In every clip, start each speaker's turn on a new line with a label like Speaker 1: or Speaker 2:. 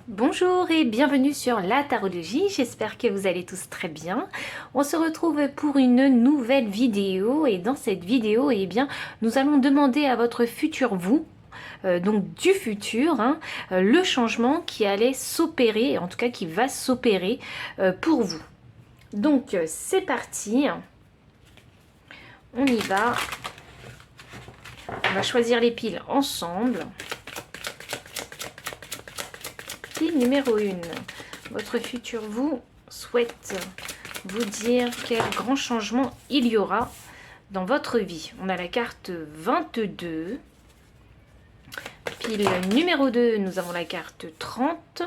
Speaker 1: Bonjour et bienvenue sur la tarologie, j'espère que vous allez tous très bien. On se retrouve pour une nouvelle vidéo et dans cette vidéo, nous allons demander à votre futur vous, donc du futur, le changement qui allait s'opérer, en tout cas qui va s'opérer pour vous. Donc c'est parti, on y va, on va choisir les piles ensemble. Pile numéro 1, votre futur vous souhaite vous dire quel grand changement il y aura dans votre vie. On a la carte 22. Pile numéro 2, nous avons la carte 30.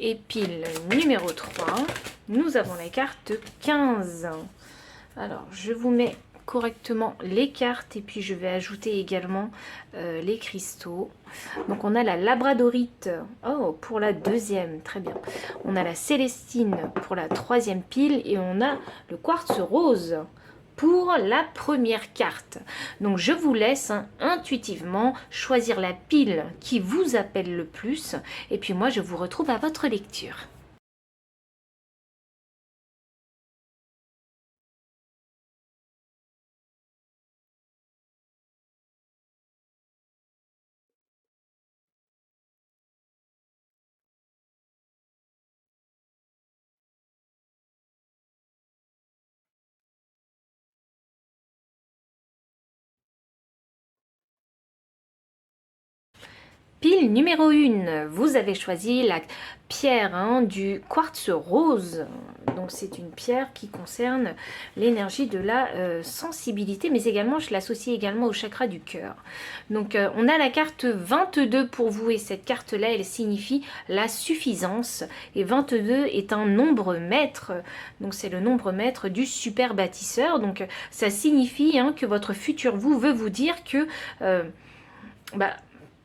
Speaker 1: Et pile numéro 3, nous avons la carte 15. Alors, je vous mets correctement les cartes et puis je vais ajouter également les cristaux. Donc on a la labradorite pour la deuxième, très bien. On a la célestine pour la troisième pile et on a le quartz rose pour la première carte. Donc je vous laisse intuitivement choisir la pile qui vous appelle le plus et puis moi je vous retrouve à votre lecture. Pile numéro 1, vous avez choisi la pierre du quartz rose. Donc c'est une pierre qui concerne l'énergie de la sensibilité, mais également je l'associe également au chakra du cœur. Donc on a la carte 22 pour vous et cette carte-là, elle signifie la suffisance. Et 22 est un nombre maître, donc c'est le nombre maître du super bâtisseur. Donc ça signifie que votre futur vous veut vous dire que...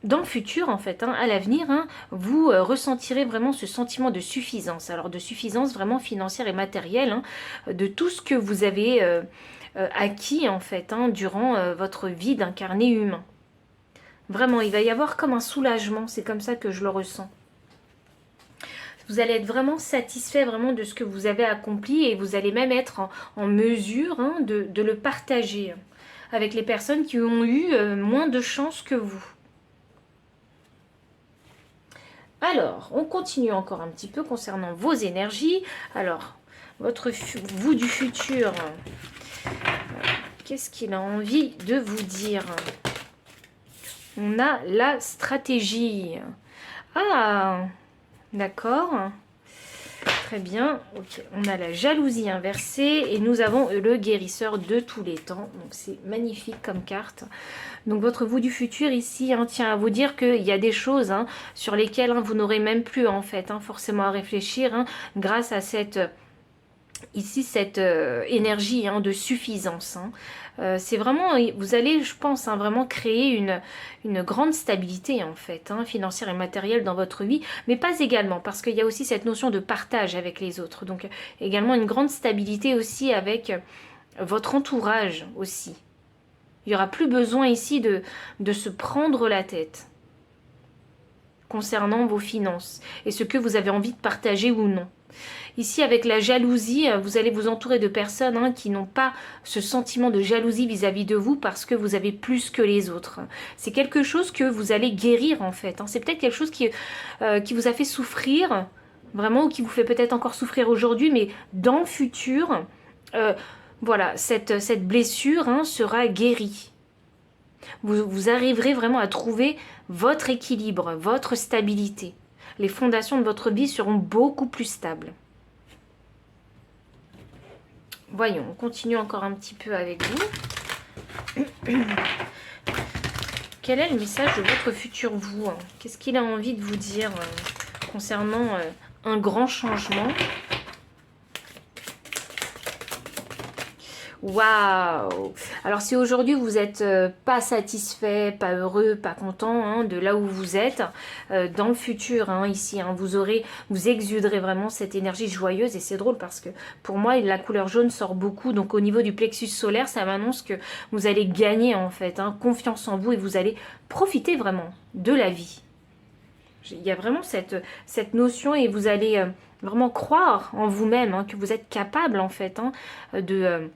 Speaker 1: dans le futur, en fait, à l'avenir, vous ressentirez vraiment ce sentiment de suffisance. Alors, de suffisance vraiment financière et matérielle, de tout ce que vous avez acquis, en fait, durant votre vie d'incarné humain. Vraiment, il va y avoir comme un soulagement, c'est comme ça que je le ressens. Vous allez être vraiment satisfait vraiment de ce que vous avez accompli et vous allez même être en mesure de le partager avec les personnes qui ont eu moins de chance que vous. Alors, on continue encore un petit peu concernant vos énergies. Alors, vous du futur, qu'est-ce qu'il a envie de vous dire? On a la stratégie. Ah, d'accord. Très bien. Ok, on a la jalousie inversée et nous avons le guérisseur de tous les temps. Donc, c'est magnifique comme carte. Donc votre vous du futur ici tient à vous dire qu'il y a des choses sur lesquelles vous n'aurez même plus en fait forcément à réfléchir grâce à cette énergie de suffisance. C'est vraiment, vous allez je pense vraiment créer une grande stabilité en fait financière et matérielle dans votre vie, mais pas également parce qu'il y a aussi cette notion de partage avec les autres. Donc également une grande stabilité aussi avec votre entourage aussi. Il n'y aura plus besoin ici de se prendre la tête concernant vos finances et ce que vous avez envie de partager ou non. Ici, avec la jalousie, vous allez vous entourer de personnes qui n'ont pas ce sentiment de jalousie vis-à-vis de vous parce que vous avez plus que les autres. C'est quelque chose que vous allez guérir en fait. C'est peut-être quelque chose qui vous a fait souffrir, vraiment, ou qui vous fait peut-être encore souffrir aujourd'hui, mais dans le futur... voilà, cette blessure sera guérie. Vous arriverez vraiment à trouver votre équilibre, votre stabilité. Les fondations de votre vie seront beaucoup plus stables. Voyons, on continue encore un petit peu avec vous. Quel est le message de votre futur vous? Qu'est-ce qu'il a envie de vous dire concernant un grand changement? Waouh! Alors si aujourd'hui vous n'êtes pas satisfait, pas heureux, pas content de là où vous êtes, dans le futur ici, vous exuderez vraiment cette énergie joyeuse et c'est drôle parce que pour moi la couleur jaune sort beaucoup, donc au niveau du plexus solaire ça m'annonce que vous allez gagner en fait, confiance en vous et vous allez profiter vraiment de la vie. Il y a vraiment cette notion et vous allez vraiment croire en vous-même, hein, que vous êtes capable en fait, hein, de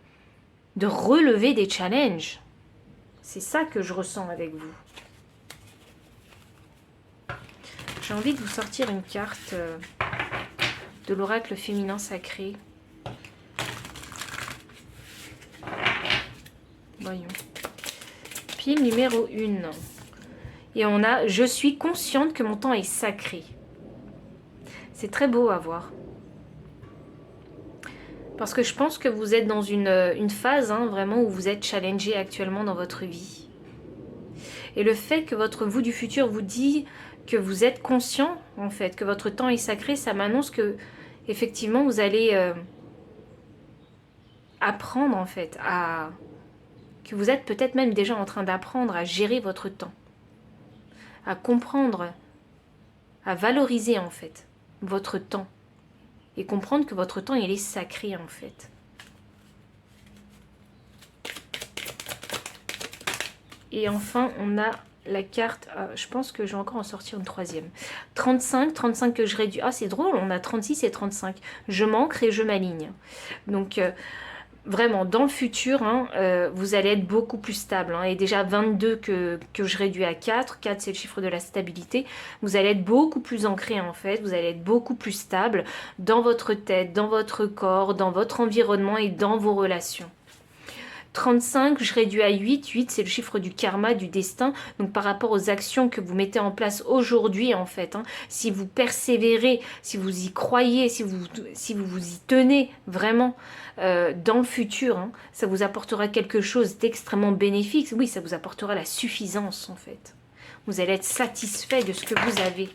Speaker 1: relever des challenges. C'est ça que je ressens avec vous. J'ai envie de vous sortir une carte de l'oracle féminin sacré. Voyons. Pile numéro 1. Et on a « Je suis consciente que mon temps est sacré ». C'est très beau à voir. Parce que je pense que vous êtes dans une phase, hein, vraiment, où vous êtes challengé actuellement dans votre vie. Et le fait que votre vous du futur vous dit que vous êtes conscient, en fait, que votre temps est sacré, ça m'annonce que, effectivement, vous allez apprendre, en fait, que vous êtes peut-être même déjà en train d'apprendre à gérer votre temps. À comprendre, à valoriser, en fait, votre temps. Et comprendre que votre temps, il est sacré, en fait. Et enfin, on a la carte, je pense que je vais encore en sortir une troisième. 35, 35 que je réduis. Ah, c'est drôle, on a 36 et 35. Je m'ancre et je m'aligne. Donc, vraiment, dans le futur, hein, vous allez être beaucoup plus stable. Hein, et déjà 22 que je réduis à 4. 4, c'est le chiffre de la stabilité. Vous allez être beaucoup plus ancré, en fait. Vous allez être beaucoup plus stable dans votre tête, dans votre corps, dans votre environnement et dans vos relations. 35, je réduis à 8. 8, c'est le chiffre du karma, du destin. Donc, par rapport aux actions que vous mettez en place aujourd'hui, en fait, hein, si vous persévérez, si vous y croyez, si vous vous y tenez vraiment dans le futur, hein, ça vous apportera quelque chose d'extrêmement bénéfique. Oui, ça vous apportera la suffisance, en fait. Vous allez être satisfait de ce que vous avez.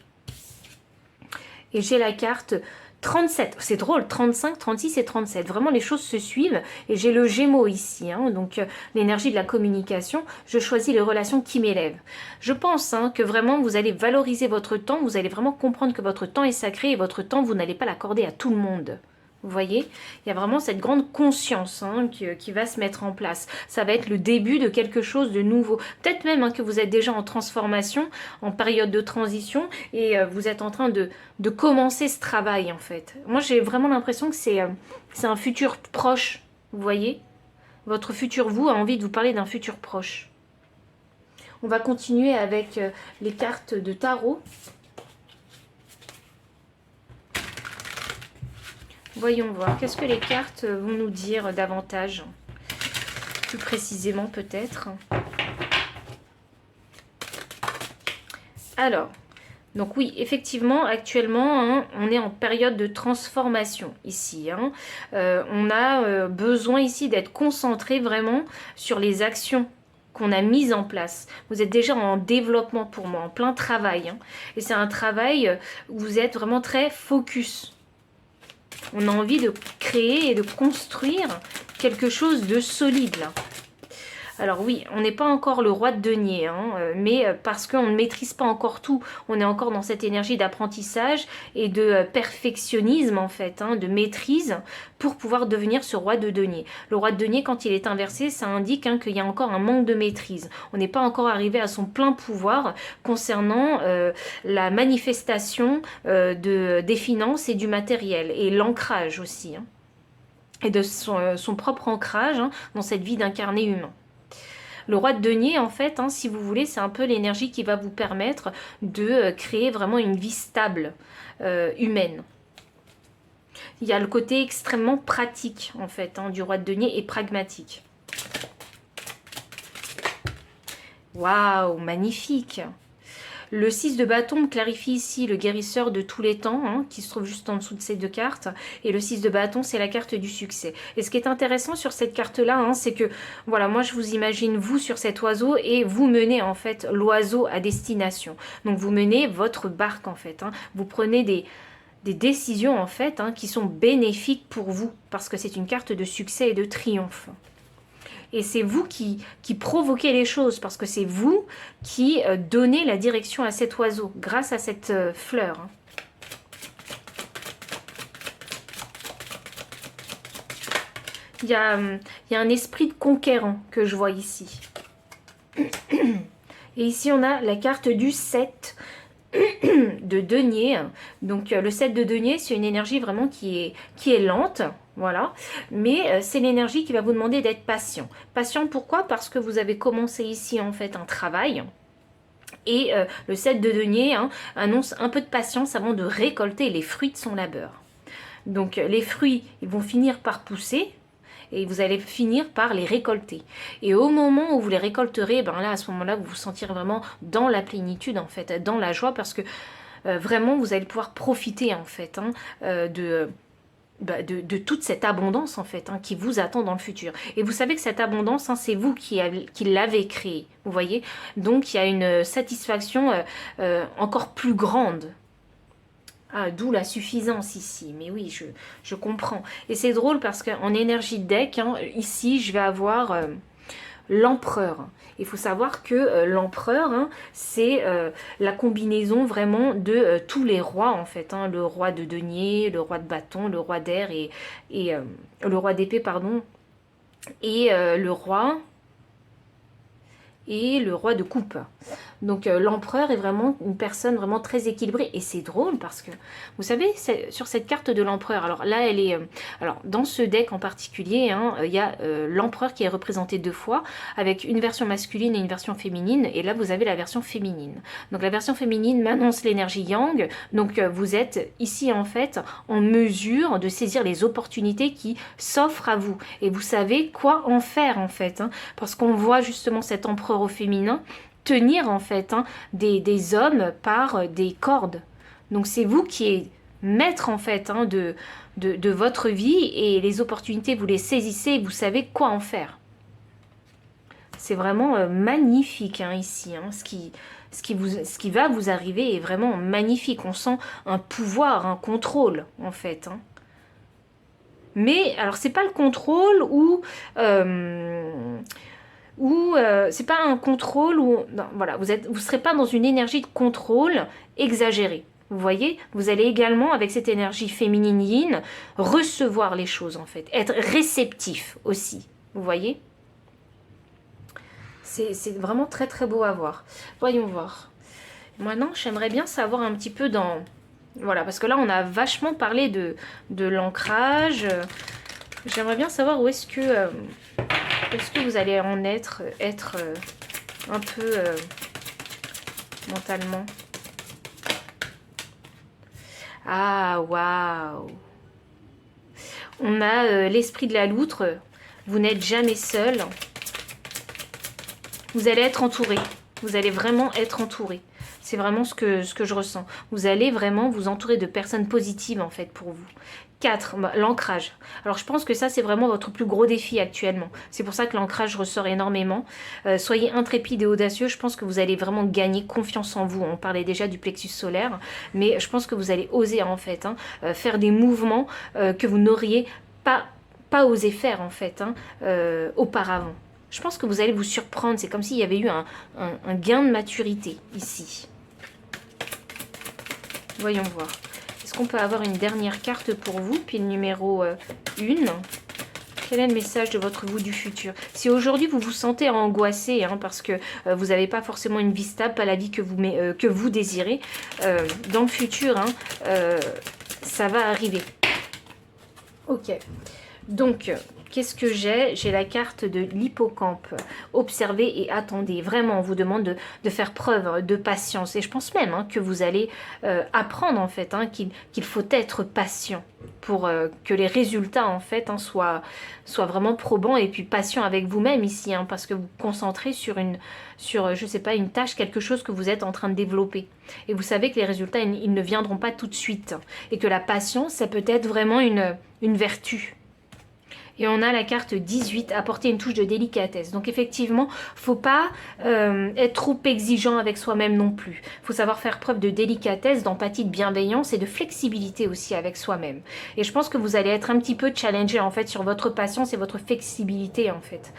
Speaker 1: Et j'ai la carte 37, c'est drôle, 35, 36 et 37. Vraiment, les choses se suivent. Et j'ai le Gémeaux ici, hein, donc l'énergie de la communication. Je choisis les relations qui m'élèvent. Je pense, hein, que vraiment, vous allez valoriser votre temps. Vous allez vraiment comprendre que votre temps est sacré et votre temps, vous n'allez pas l'accorder à tout le monde. Vous voyez, il y a vraiment cette grande conscience, hein, qui va se mettre en place. Ça va être le début de quelque chose de nouveau. Peut-être même, hein, que vous êtes déjà en transformation, en période de transition, et vous êtes en train de commencer ce travail, en fait. Moi, j'ai vraiment l'impression que c'est un futur proche, vous voyez. Votre futur vous a envie de vous parler d'un futur proche. On va continuer avec les cartes de tarot. Voyons voir, qu'est-ce que les cartes vont nous dire davantage, plus précisément peut-être. Alors, donc oui, effectivement, actuellement, hein, on est en période de transformation ici. Hein. On a besoin ici d'être concentré vraiment sur les actions qu'on a mises en place. Vous êtes déjà en développement pour moi, en plein travail. Hein. Et c'est un travail où vous êtes vraiment très focus. On a envie de créer et de construire quelque chose de solide là. Alors oui, on n'est pas encore le roi de denier, hein, mais parce qu'on ne maîtrise pas encore tout. On est encore dans cette énergie d'apprentissage et de perfectionnisme en fait, hein, de maîtrise pour pouvoir devenir ce roi de denier. Le roi de denier, quand il est inversé, ça indique, hein, qu'il y a encore un manque de maîtrise. On n'est pas encore arrivé à son plein pouvoir concernant la manifestation des finances et du matériel et l'ancrage aussi. Hein, et de son propre ancrage, hein, dans cette vie d'incarné humain. Le roi de denier, en fait, hein, si vous voulez, c'est un peu l'énergie qui va vous permettre de créer vraiment une vie stable, humaine. Il y a le côté extrêmement pratique, en fait, hein, du roi de denier et pragmatique. Waouh, magnifique! Le 6 de bâton me clarifie ici le guérisseur de tous les temps, hein, qui se trouve juste en dessous de ces deux cartes. Et le 6 de bâton, c'est la carte du succès. Et ce qui est intéressant sur cette carte-là, hein, c'est que, voilà, moi je vous imagine vous sur cet oiseau et vous menez en fait l'oiseau à destination. Donc vous menez votre barque en fait. Hein. Vous prenez des décisions en fait, hein, qui sont bénéfiques pour vous. Parce que c'est une carte de succès et de triomphe. Et c'est vous qui provoquez les choses, parce que c'est vous qui donnez la direction à cet oiseau, grâce à cette fleur. Hein. Il y a un esprit de conquérant que je vois ici. Et ici, on a la carte du 7. de denier. Donc le 7 de denier, c'est une énergie vraiment qui est lente, voilà, mais c'est l'énergie qui va vous demander d'être patient. Patient pourquoi? Parce que vous avez commencé ici en fait un travail. Et le 7 de denier annonce un peu de patience avant de récolter les fruits de son labeur. Donc les fruits, ils vont finir par pousser, et vous allez finir par les récolter. Et au moment où vous les récolterez, ben là, à ce moment-là, vous vous sentirez vraiment dans la plénitude, en fait, dans la joie, parce que vraiment, vous allez pouvoir profiter, en fait, de toute cette abondance, en fait, qui vous attend dans le futur. Et vous savez que cette abondance, c'est vous qui l'avez créée, vous voyez. Donc, il y a une satisfaction encore plus grande. Ah, d'où la suffisance ici. Mais oui, je comprends. Et c'est drôle parce qu'en énergie de deck, ici, je vais avoir l'empereur. Il faut savoir que l'empereur, c'est la combinaison vraiment de tous les rois, en fait. Le roi de denier, le roi de bâton, le roi d'air et le roi d'épée, pardon. Et le roi... et le roi de coupe. Donc l'empereur est vraiment une personne vraiment très équilibrée. Et c'est drôle parce que, vous savez, sur cette carte de l'empereur, alors là, elle est... alors, dans ce deck en particulier, il y a l'empereur qui est représenté 2 fois, avec une version masculine et une version féminine. Et là, vous avez la version féminine. Donc la version féminine m'annonce l'énergie yang. Donc vous êtes ici, en fait, en mesure de saisir les opportunités qui s'offrent à vous. Et vous savez quoi en faire, en fait. Parce qu'on voit justement cet empereur au féminin tenir en fait des hommes par des cordes. Donc c'est vous qui êtes maître en fait de votre vie et les opportunités vous les saisissez et vous savez quoi en faire. C'est vraiment magnifique ici. Ce qui va vous arriver est vraiment magnifique. On sent un pouvoir, un contrôle en fait. Mais alors c'est pas le contrôle c'est pas un contrôle où non, voilà, vous serez pas dans une énergie de contrôle exagérée. Vous voyez, vous allez également avec cette énergie féminine yin recevoir les choses en fait, être réceptif aussi. Vous voyez, c'est vraiment très très beau à voir. Voyons voir. Maintenant, j'aimerais bien savoir un petit peu voilà, parce que là on a vachement parlé de l'ancrage. J'aimerais bien savoir où est-ce que vous allez en être un peu mentalement. Ah, waouh! On a l'esprit de la loutre. Vous n'êtes jamais seul. Vous allez être entouré. Vous allez vraiment être entouré. C'est vraiment ce que je ressens. Vous allez vraiment vous entourer de personnes positives en fait pour vous. 4, l'ancrage. Alors je pense que ça c'est vraiment votre plus gros défi actuellement. C'est pour ça que l'ancrage ressort énormément. Soyez intrépide et audacieux. Je pense que vous allez vraiment gagner confiance en vous. On parlait déjà du plexus solaire. Mais je pense que vous allez oser en fait faire des mouvements que vous n'auriez pas osé faire en fait auparavant. Je pense que vous allez vous surprendre. C'est comme s'il y avait eu un gain de maturité ici. Voyons voir. Est-ce qu'on peut avoir une dernière carte pour vous? Puis le numéro 1. Quel est le message de votre vous du futur? Si aujourd'hui vous vous sentez angoissé parce que vous n'avez pas forcément une vie stable, pas la vie que vous désirez, dans le futur, ça va arriver. Ok. Donc, qu'est-ce que j'ai? J'ai la carte de l'hippocampe. Observez et attendez. Vraiment, on vous demande de faire preuve de patience. Et je pense même que vous allez apprendre en fait qu'il faut être patient pour que les résultats en fait soient vraiment probants et puis patient avec vous-même ici. Parce que vous vous concentrez sur je sais pas, une tâche, quelque chose que vous êtes en train de développer. Et vous savez que les résultats, ils ne viendront pas tout de suite. Et que la patience, ça peut être vraiment une vertu. Et on a la carte 18, apporter une touche de délicatesse. Donc effectivement, faut pas être trop exigeant avec soi-même non plus. Faut savoir faire preuve de délicatesse, d'empathie, de bienveillance et de flexibilité aussi avec soi-même. Et je pense que vous allez être un petit peu challengé en fait sur votre patience et votre flexibilité en fait.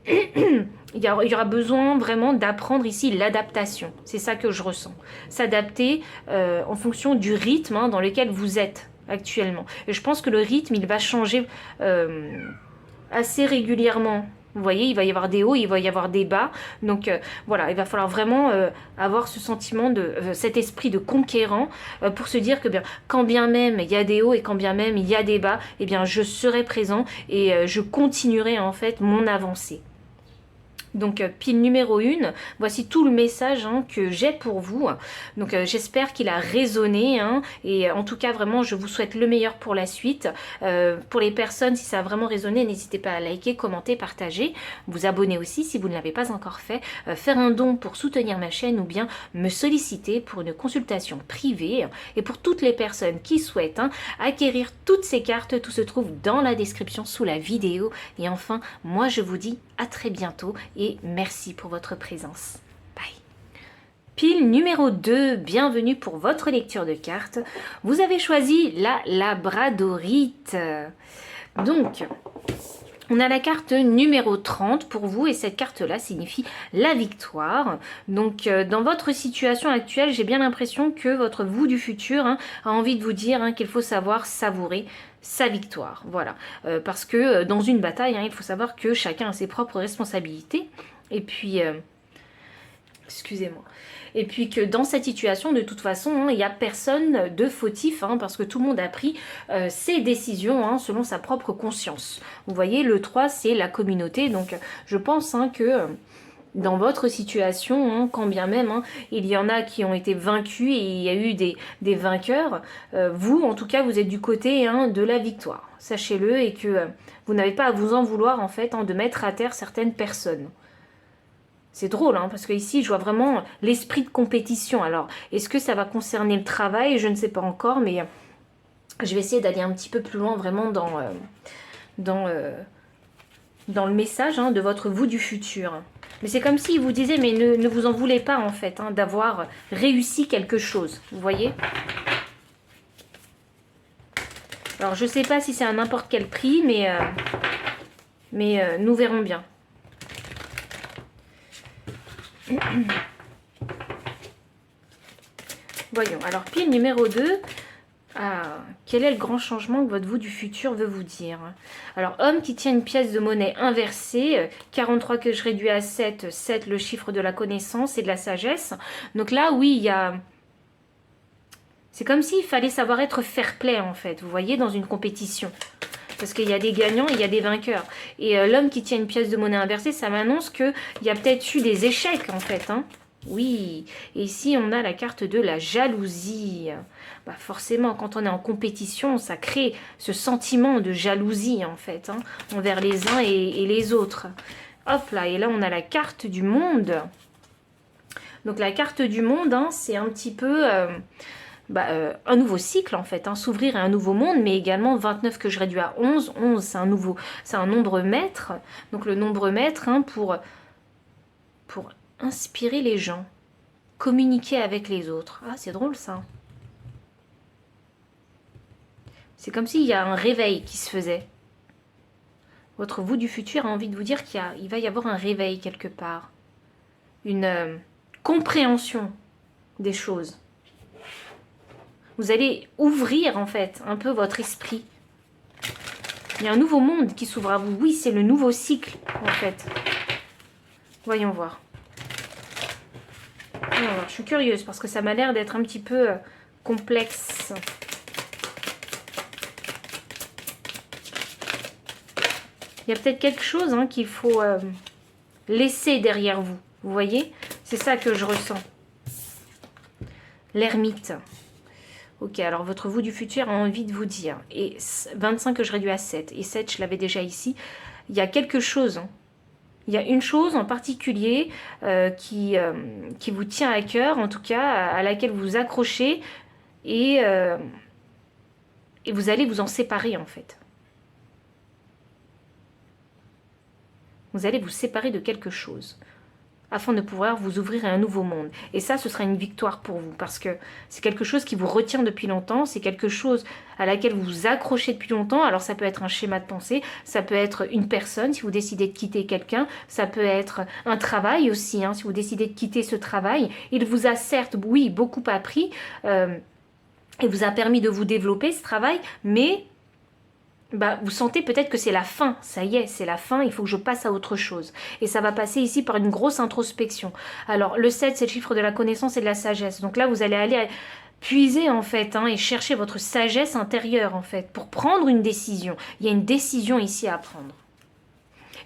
Speaker 1: Il y aura besoin vraiment d'apprendre ici l'adaptation. C'est ça que je ressens. S'adapter en fonction du rythme dans lequel vous êtes actuellement. Et je pense que le rythme, il va changer assez régulièrement. Vous voyez, il va y avoir des hauts, il va y avoir des bas. Donc voilà, il va falloir vraiment avoir ce sentiment de cet esprit de conquérant pour se dire que bien, quand bien même il y a des hauts et quand bien même il y a des bas, eh bien je serai présent et je continuerai en fait mon avancée. Donc pile numéro 1, voici tout le message que j'ai pour vous. Donc j'espère qu'il a résonné et en tout cas vraiment je vous souhaite le meilleur pour la suite. Pour les personnes, si ça a vraiment résonné, n'hésitez pas à liker, commenter, partager, vous abonner aussi si vous ne l'avez pas encore fait, faire un don pour soutenir ma chaîne ou bien me solliciter pour une consultation privée. Et pour toutes les personnes qui souhaitent acquérir toutes ces cartes, tout se trouve dans la description sous la vidéo. Et enfin, moi je vous dis à très bientôt et merci pour votre présence. Bye. Pile numéro 2, bienvenue pour votre lecture de cartes. Vous avez choisi la labradorite. Donc, on a la carte numéro 30 pour vous et cette carte-là signifie la victoire. Donc, dans votre situation actuelle, j'ai bien l'impression que votre vous du futur a envie de vous dire qu'il faut savoir savourer sa victoire. Voilà, parce que dans une bataille, il faut savoir que chacun a ses propres responsabilités. Et puis, excusez-moi. Et puis que dans cette situation, de toute façon, il n'y a personne de fautif, parce que tout le monde a pris ses décisions selon sa propre conscience. Vous voyez, le 3, c'est la communauté. Donc, je pense que dans votre situation, quand bien même, il y en a qui ont été vaincus et il y a eu des vainqueurs, vous, en tout cas, vous êtes du côté de la victoire. Sachez-le et que vous n'avez pas à vous en vouloir, en fait, de mettre à terre certaines personnes. C'est drôle, parce que ici, je vois vraiment l'esprit de compétition. Alors, est-ce que ça va concerner le travail? Je ne sais pas encore, mais je vais essayer d'aller un petit peu plus loin, vraiment dans le message de votre vous du futur. Mais c'est comme s'il vous disait, mais ne vous en voulez pas, en fait, d'avoir réussi quelque chose. Vous voyez? Alors, je ne sais pas si c'est à n'importe quel prix, mais nous verrons bien. Voyons, alors pile numéro 2, quel est le grand changement que votre vous du futur veut vous dire? Alors, homme qui tient une pièce de monnaie inversée, 43 que je réduis à 7, 7 le chiffre de la connaissance et de la sagesse. Donc là, oui, il y a... C'est comme s'il fallait savoir être fair-play en fait, vous voyez, dans une compétition. Parce qu'il y a des gagnants et il y a des vainqueurs. Et l'homme qui tient une pièce de monnaie inversée, ça m'annonce qu'il y a peut-être eu des échecs en fait. Oui, et ici on a la carte de la jalousie. Bah forcément, quand on est en compétition, ça crée ce sentiment de jalousie en fait, envers les uns et les autres. Hop là, et là on a la carte du monde. Donc la carte du monde, c'est un petit peu... un nouveau cycle en fait, s'ouvrir à un nouveau monde, mais également 29 que je réduis à 11. 11 c'est un nombre maître, donc le nombre maître pour inspirer les gens, communiquer avec les autres. Ah, c'est drôle ça. C'est comme s'il y a un réveil qui se faisait. Votre vous du futur a envie de vous dire qu'il va y avoir un réveil quelque part, une compréhension des choses. Vous allez ouvrir en fait un peu votre esprit. Il y a un nouveau monde qui s'ouvre à vous. Oui, c'est le nouveau cycle en fait. Voyons voir. Alors, je suis curieuse parce que ça m'a l'air d'être un petit peu complexe. Il y a peut-être quelque chose qu'il faut laisser derrière vous. Vous voyez? C'est ça que je ressens. L'ermite. Ok, alors votre vous du futur a envie de vous dire, et 25 que je réduis à 7, et 7 je l'avais déjà ici, il y a quelque chose, il y a une chose en particulier qui vous tient à cœur, en tout cas à laquelle vous vous accrochez, et vous allez vous en séparer en fait. Vous allez vous séparer de quelque chose, afin de pouvoir vous ouvrir à un nouveau monde. Et ça, ce sera une victoire pour vous, parce que c'est quelque chose qui vous retient depuis longtemps, c'est quelque chose à laquelle vous vous accrochez depuis longtemps. Alors ça peut être un schéma de pensée, ça peut être une personne, si vous décidez de quitter quelqu'un, ça peut être un travail aussi, si vous décidez de quitter ce travail. Il vous a certes, oui, beaucoup appris, et vous a permis de vous développer ce travail, mais bah, vous sentez peut-être que c'est la fin, ça y est, c'est la fin, il faut que je passe à autre chose. Et ça va passer ici par une grosse introspection. Alors, le 7, c'est le chiffre de la connaissance et de la sagesse. Donc là, vous allez aller puiser, en fait, et chercher votre sagesse intérieure, en fait, pour prendre une décision. Il y a une décision ici à prendre.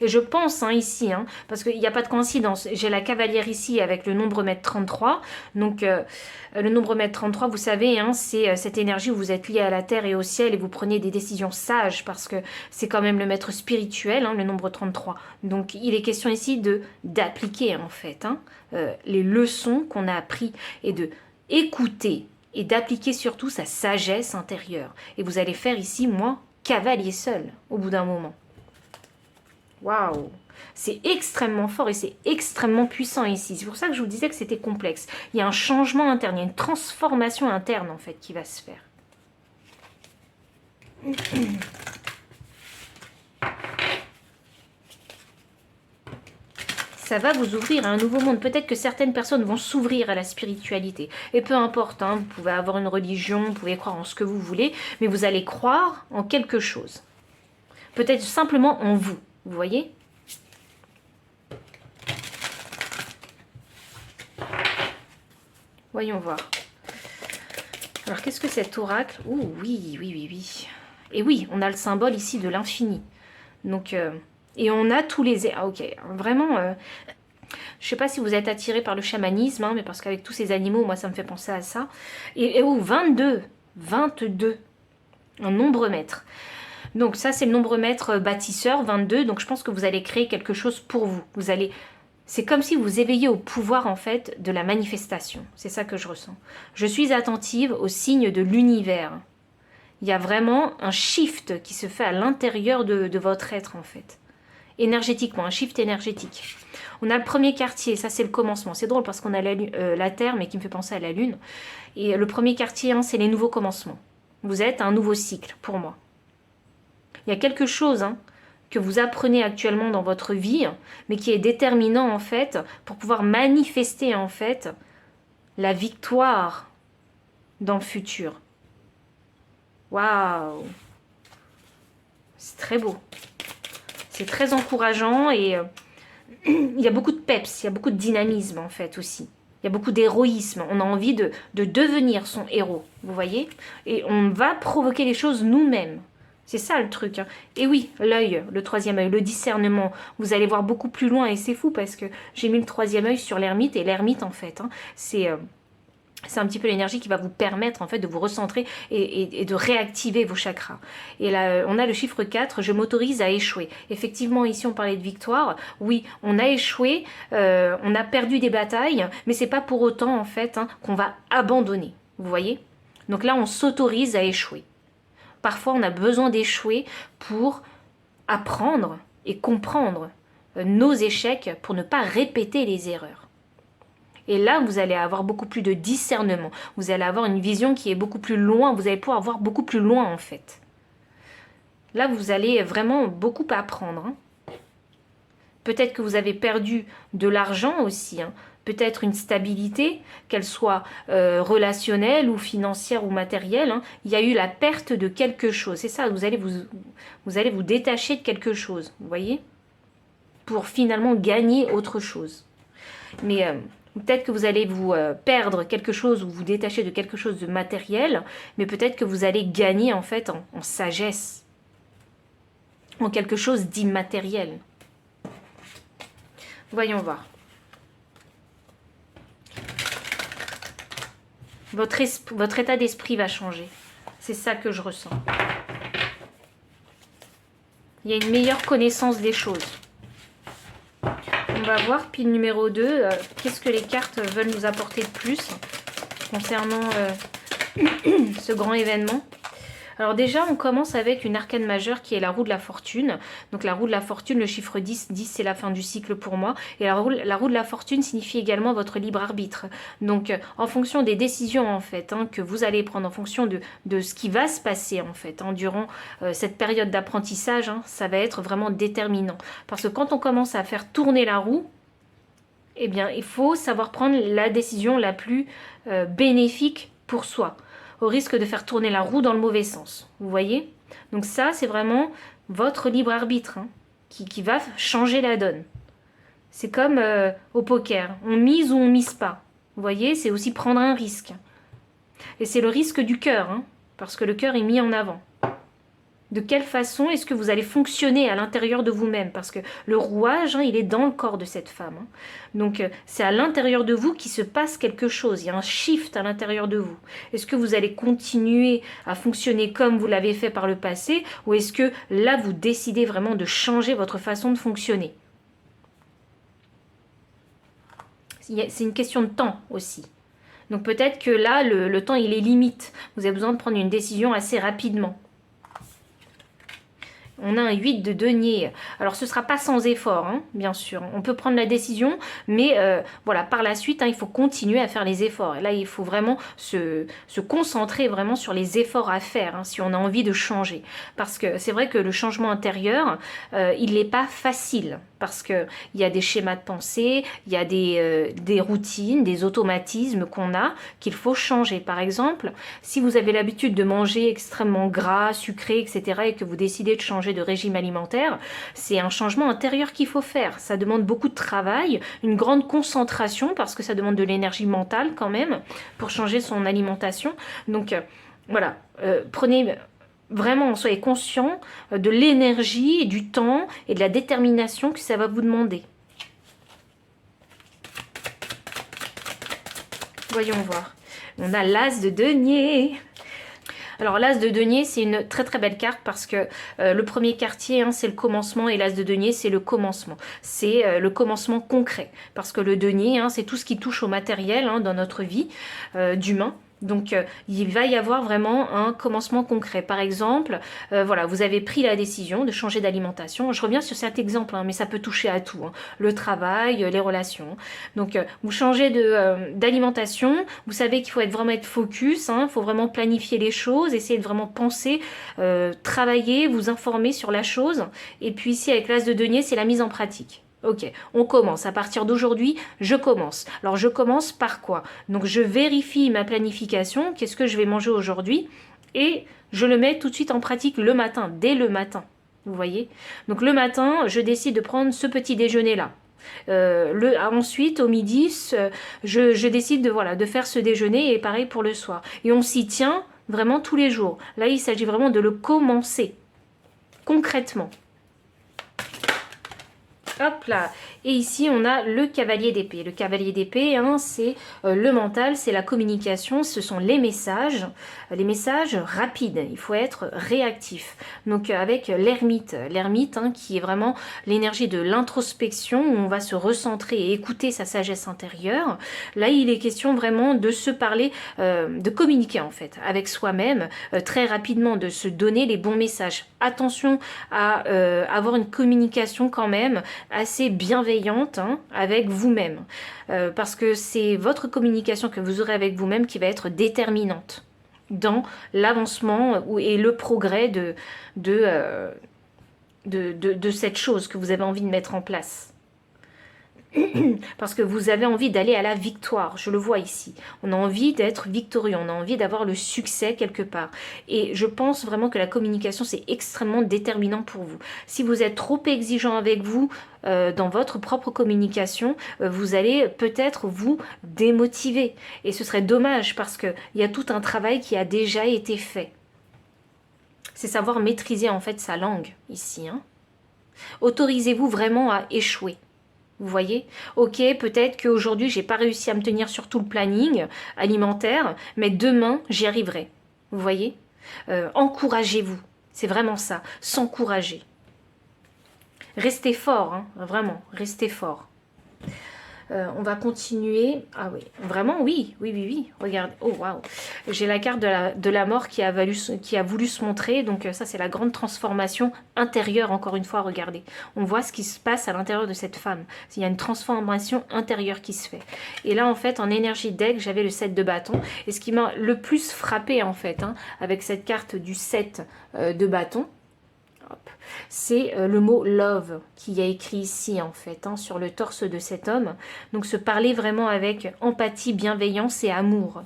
Speaker 1: Et je pense ici, parce qu'il n'y a pas de coïncidence, j'ai la cavalière ici avec le nombre mètre 33. Donc le nombre mètre 33, vous savez, c'est cette énergie où vous êtes lié à la terre et au ciel et vous prenez des décisions sages parce que c'est quand même le maître spirituel, le nombre 33. Donc il est question ici d'appliquer en fait les leçons qu'on a apprises et de écouter et d'appliquer surtout sa sagesse intérieure. Et vous allez faire ici, moi, cavalier seul au bout d'un moment. Waouh! C'est extrêmement fort et c'est extrêmement puissant ici. C'est pour ça que je vous disais que c'était complexe. Il y a un changement interne, il y a une transformation interne en fait qui va se faire. Ça va vous ouvrir à un nouveau monde. Peut-être que certaines personnes vont s'ouvrir à la spiritualité. Et peu importe, vous pouvez avoir une religion, vous pouvez croire en ce que vous voulez, mais vous allez croire en quelque chose. Peut-être simplement en vous. Vous voyez? Voyons voir. Alors, qu'est-ce que cet oracle? Oh, oui, oui, oui, oui. Et oui, on a le symbole ici de l'infini. Donc, et on a tous les... Ah, ok, vraiment... je ne sais pas si vous êtes attiré par le chamanisme, mais parce qu'avec tous ces animaux, moi, ça me fait penser à ça. Et oh, 22. 22. Un nombre maître. Donc ça, c'est le nombre maître bâtisseur, 22. Donc je pense que vous allez créer quelque chose pour vous. Vous allez... C'est comme si vous éveillez au pouvoir, en fait, de la manifestation. C'est ça que je ressens. Je suis attentive aux signes de l'univers. Il y a vraiment un shift qui se fait à l'intérieur de votre être, en fait. Énergétiquement, un shift énergétique. On a le premier quartier, ça c'est le commencement. C'est drôle parce qu'on a la Terre, mais qui me fait penser à la Lune. Et le premier quartier, c'est les nouveaux commencements. Vous êtes un nouveau cycle, pour moi. Il y a quelque chose que vous apprenez actuellement dans votre vie, mais qui est déterminant en fait pour pouvoir manifester en fait la victoire dans le futur. Waouh! C'est très beau. C'est très encourageant et il y a beaucoup de peps, il y a beaucoup de dynamisme en fait aussi. Il y a beaucoup d'héroïsme. On a envie de devenir son héros, vous voyez? Et on va provoquer les choses nous-mêmes. C'est ça le truc. Et oui, l'œil, le troisième œil, le discernement. Vous allez voir beaucoup plus loin et c'est fou parce que j'ai mis le troisième œil sur l'ermite et l'ermite en fait, c'est un petit peu l'énergie qui va vous permettre en fait de vous recentrer et de réactiver vos chakras. Et là, on a le chiffre 4, je m'autorise à échouer. Effectivement, ici on parlait de victoire. Oui, on a échoué, on a perdu des batailles, mais c'est pas pour autant en fait qu'on va abandonner. Vous voyez? Donc là, on s'autorise à échouer. Parfois, on a besoin d'échouer pour apprendre et comprendre nos échecs pour ne pas répéter les erreurs. Et là, vous allez avoir beaucoup plus de discernement. Vous allez avoir une vision qui est beaucoup plus loin. Vous allez pouvoir voir beaucoup plus loin, en fait. Là, vous allez vraiment beaucoup apprendre. Peut-être que vous avez perdu de l'argent aussi. Peut-être une stabilité, qu'elle soit relationnelle ou financière ou matérielle. Il y a eu la perte de quelque chose. C'est ça, vous allez vous détacher de quelque chose, vous voyez? Pour finalement gagner autre chose. Mais peut-être que vous allez vous perdre quelque chose ou vous détacher de quelque chose de matériel, mais peut-être que vous allez gagner en fait en sagesse, en quelque chose d'immatériel. Voyons voir. Votre état d'esprit va changer. C'est ça que je ressens. Il y a une meilleure connaissance des choses. On va voir, pile numéro 2, qu'est-ce que les cartes veulent nous apporter de plus concernant ce grand événement. Alors déjà, on commence avec une arcane majeure qui est la roue de la fortune. Donc la roue de la fortune, le chiffre 10, 10 c'est la fin du cycle pour moi. Et la roue de la fortune signifie également votre libre arbitre. Donc en fonction des décisions en fait que vous allez prendre, en fonction de ce qui va se passer en fait durant cette période d'apprentissage, ça va être vraiment déterminant. Parce que quand on commence à faire tourner la roue, eh bien il faut savoir prendre la décision la plus bénéfique pour soi. au risque de faire tourner la roue dans le mauvais sens. Vous voyez? Donc ça, c'est vraiment votre libre arbitre hein, qui va changer la donne. C'est comme au poker, on mise ou on mise pas. Vous voyez, c'est aussi prendre un risque. Et c'est le risque du cœur, hein, parce que le cœur est mis en avant. De quelle façon est-ce que vous allez fonctionner à l'intérieur de vous-même? Parce que le rouage, hein, il est dans le corps de cette femme. Hein. Donc, c'est à l'intérieur de vous qu'il se passe quelque chose. Il y a un shift à l'intérieur de vous. Est-ce que vous allez continuer à fonctionner comme vous l'avez fait par le passé? Ou est-ce que là, vous décidez vraiment de changer votre façon de fonctionner? C'est une question de temps aussi. Donc, peut-être que là, le temps, il est limite. Vous avez besoin de prendre une décision assez rapidement. On a un 8 de denier. Alors, ce ne sera pas sans effort, hein, bien sûr. On peut prendre la décision, mais voilà, par la suite, hein, il faut continuer à faire les efforts. Et là, il faut vraiment se concentrer vraiment sur les efforts à faire, hein, si on a envie de changer. Parce que c'est vrai que le changement intérieur, il n'est pas facile. Parce qu'il y a des schémas de pensée, il y a des routines, des automatismes qu'on a, qu'il faut changer. Par exemple, si vous avez l'habitude de manger extrêmement gras, sucré, etc., et que vous décidez de changer de régime alimentaire, c'est un changement intérieur qu'il faut faire. Ça demande beaucoup de travail, une grande concentration, parce que ça demande de l'énergie mentale quand même, pour changer son alimentation. Donc voilà, prenez... Vraiment, soyez conscient de l'énergie, et du temps et de la détermination que ça va vous demander. Voyons voir. On a l'as de denier. Alors l'as de denier, c'est une très très belle carte parce que le premier quartier, hein, c'est le commencement et l'as de denier, c'est le commencement. C'est le commencement concret. Parce que le denier, hein, c'est tout ce qui touche au matériel hein, dans notre vie d'humain. Donc, il va y avoir vraiment un commencement concret. Par exemple, voilà, vous avez pris la décision de changer d'alimentation. Je reviens sur cet exemple, hein, mais ça peut toucher à tout. Hein. Le travail, les relations. Donc, vous changez d'alimentation. Vous savez qu'il faut vraiment être focus. Il faut vraiment planifier les choses, essayer de vraiment penser, travailler, vous informer sur la chose. Et puis ici, avec l'as de denier, c'est la mise en pratique. Ok, on commence. À partir d'aujourd'hui, je commence. Alors, je commence par quoi? Donc, je vérifie ma planification. Qu'est-ce que je vais manger aujourd'hui? Et je le mets tout de suite en pratique le matin, dès le matin. Vous voyez? Donc, le matin, je décide de prendre ce petit déjeuner-là. Ensuite, au midi, je décide de faire ce déjeuner et pareil pour le soir. Et on s'y tient vraiment tous les jours. Là, il s'agit vraiment de le commencer concrètement. Hop là. Et ici, on a le cavalier d'épée. Le cavalier d'épée, hein, c'est le mental, c'est la communication, ce sont les messages rapides. Il faut être réactif. Donc, avec l'ermite. L'ermite, hein, qui est vraiment l'énergie de l'introspection, où on va se recentrer et écouter sa sagesse intérieure. Là, il est question vraiment de se parler, de communiquer, en fait, avec soi-même, très rapidement, de se donner les bons messages. Attention à avoir une communication quand même assez bienveillante hein, avec vous-même. Parce que c'est votre communication que vous aurez avec vous-même qui va être déterminante dans l'avancement et le progrès de cette chose que vous avez envie de mettre en place. Parce que vous avez envie d'aller à la victoire, je le vois ici. On a envie d'être victorieux, on a envie d'avoir le succès quelque part. Et je pense vraiment que la communication, c'est extrêmement déterminant pour vous. Si vous êtes trop exigeant avec vous dans votre propre communication, vous allez peut-être vous démotiver. Et ce serait dommage parce qu'il y a tout un travail qui a déjà été fait. C'est savoir maîtriser en fait sa langue ici. Hein. Autorisez-vous vraiment à échouer. Vous voyez? Ok, peut-être qu'aujourd'hui, j'ai pas réussi à me tenir sur tout le planning alimentaire, mais demain, j'y arriverai. Vous voyez? Encouragez-vous. C'est vraiment ça. S'encourager. Restez fort, hein, vraiment. Restez fort. On va continuer. Ah oui, vraiment, oui. Regarde. Oh, waouh. J'ai la carte de la mort qui a voulu se montrer. Donc ça, c'est la grande transformation intérieure, encore une fois, regardez. On voit ce qui se passe à l'intérieur de cette femme. Il y a une transformation intérieure qui se fait. Et là, en fait, en énergie deck, j'avais le 7 de bâton. Et ce qui m'a le plus frappé, en fait, hein, avec cette carte du 7 de bâton, c'est le mot love qui est écrit ici en fait hein, sur le torse de cet homme. Donc se parler vraiment avec empathie, bienveillance et amour.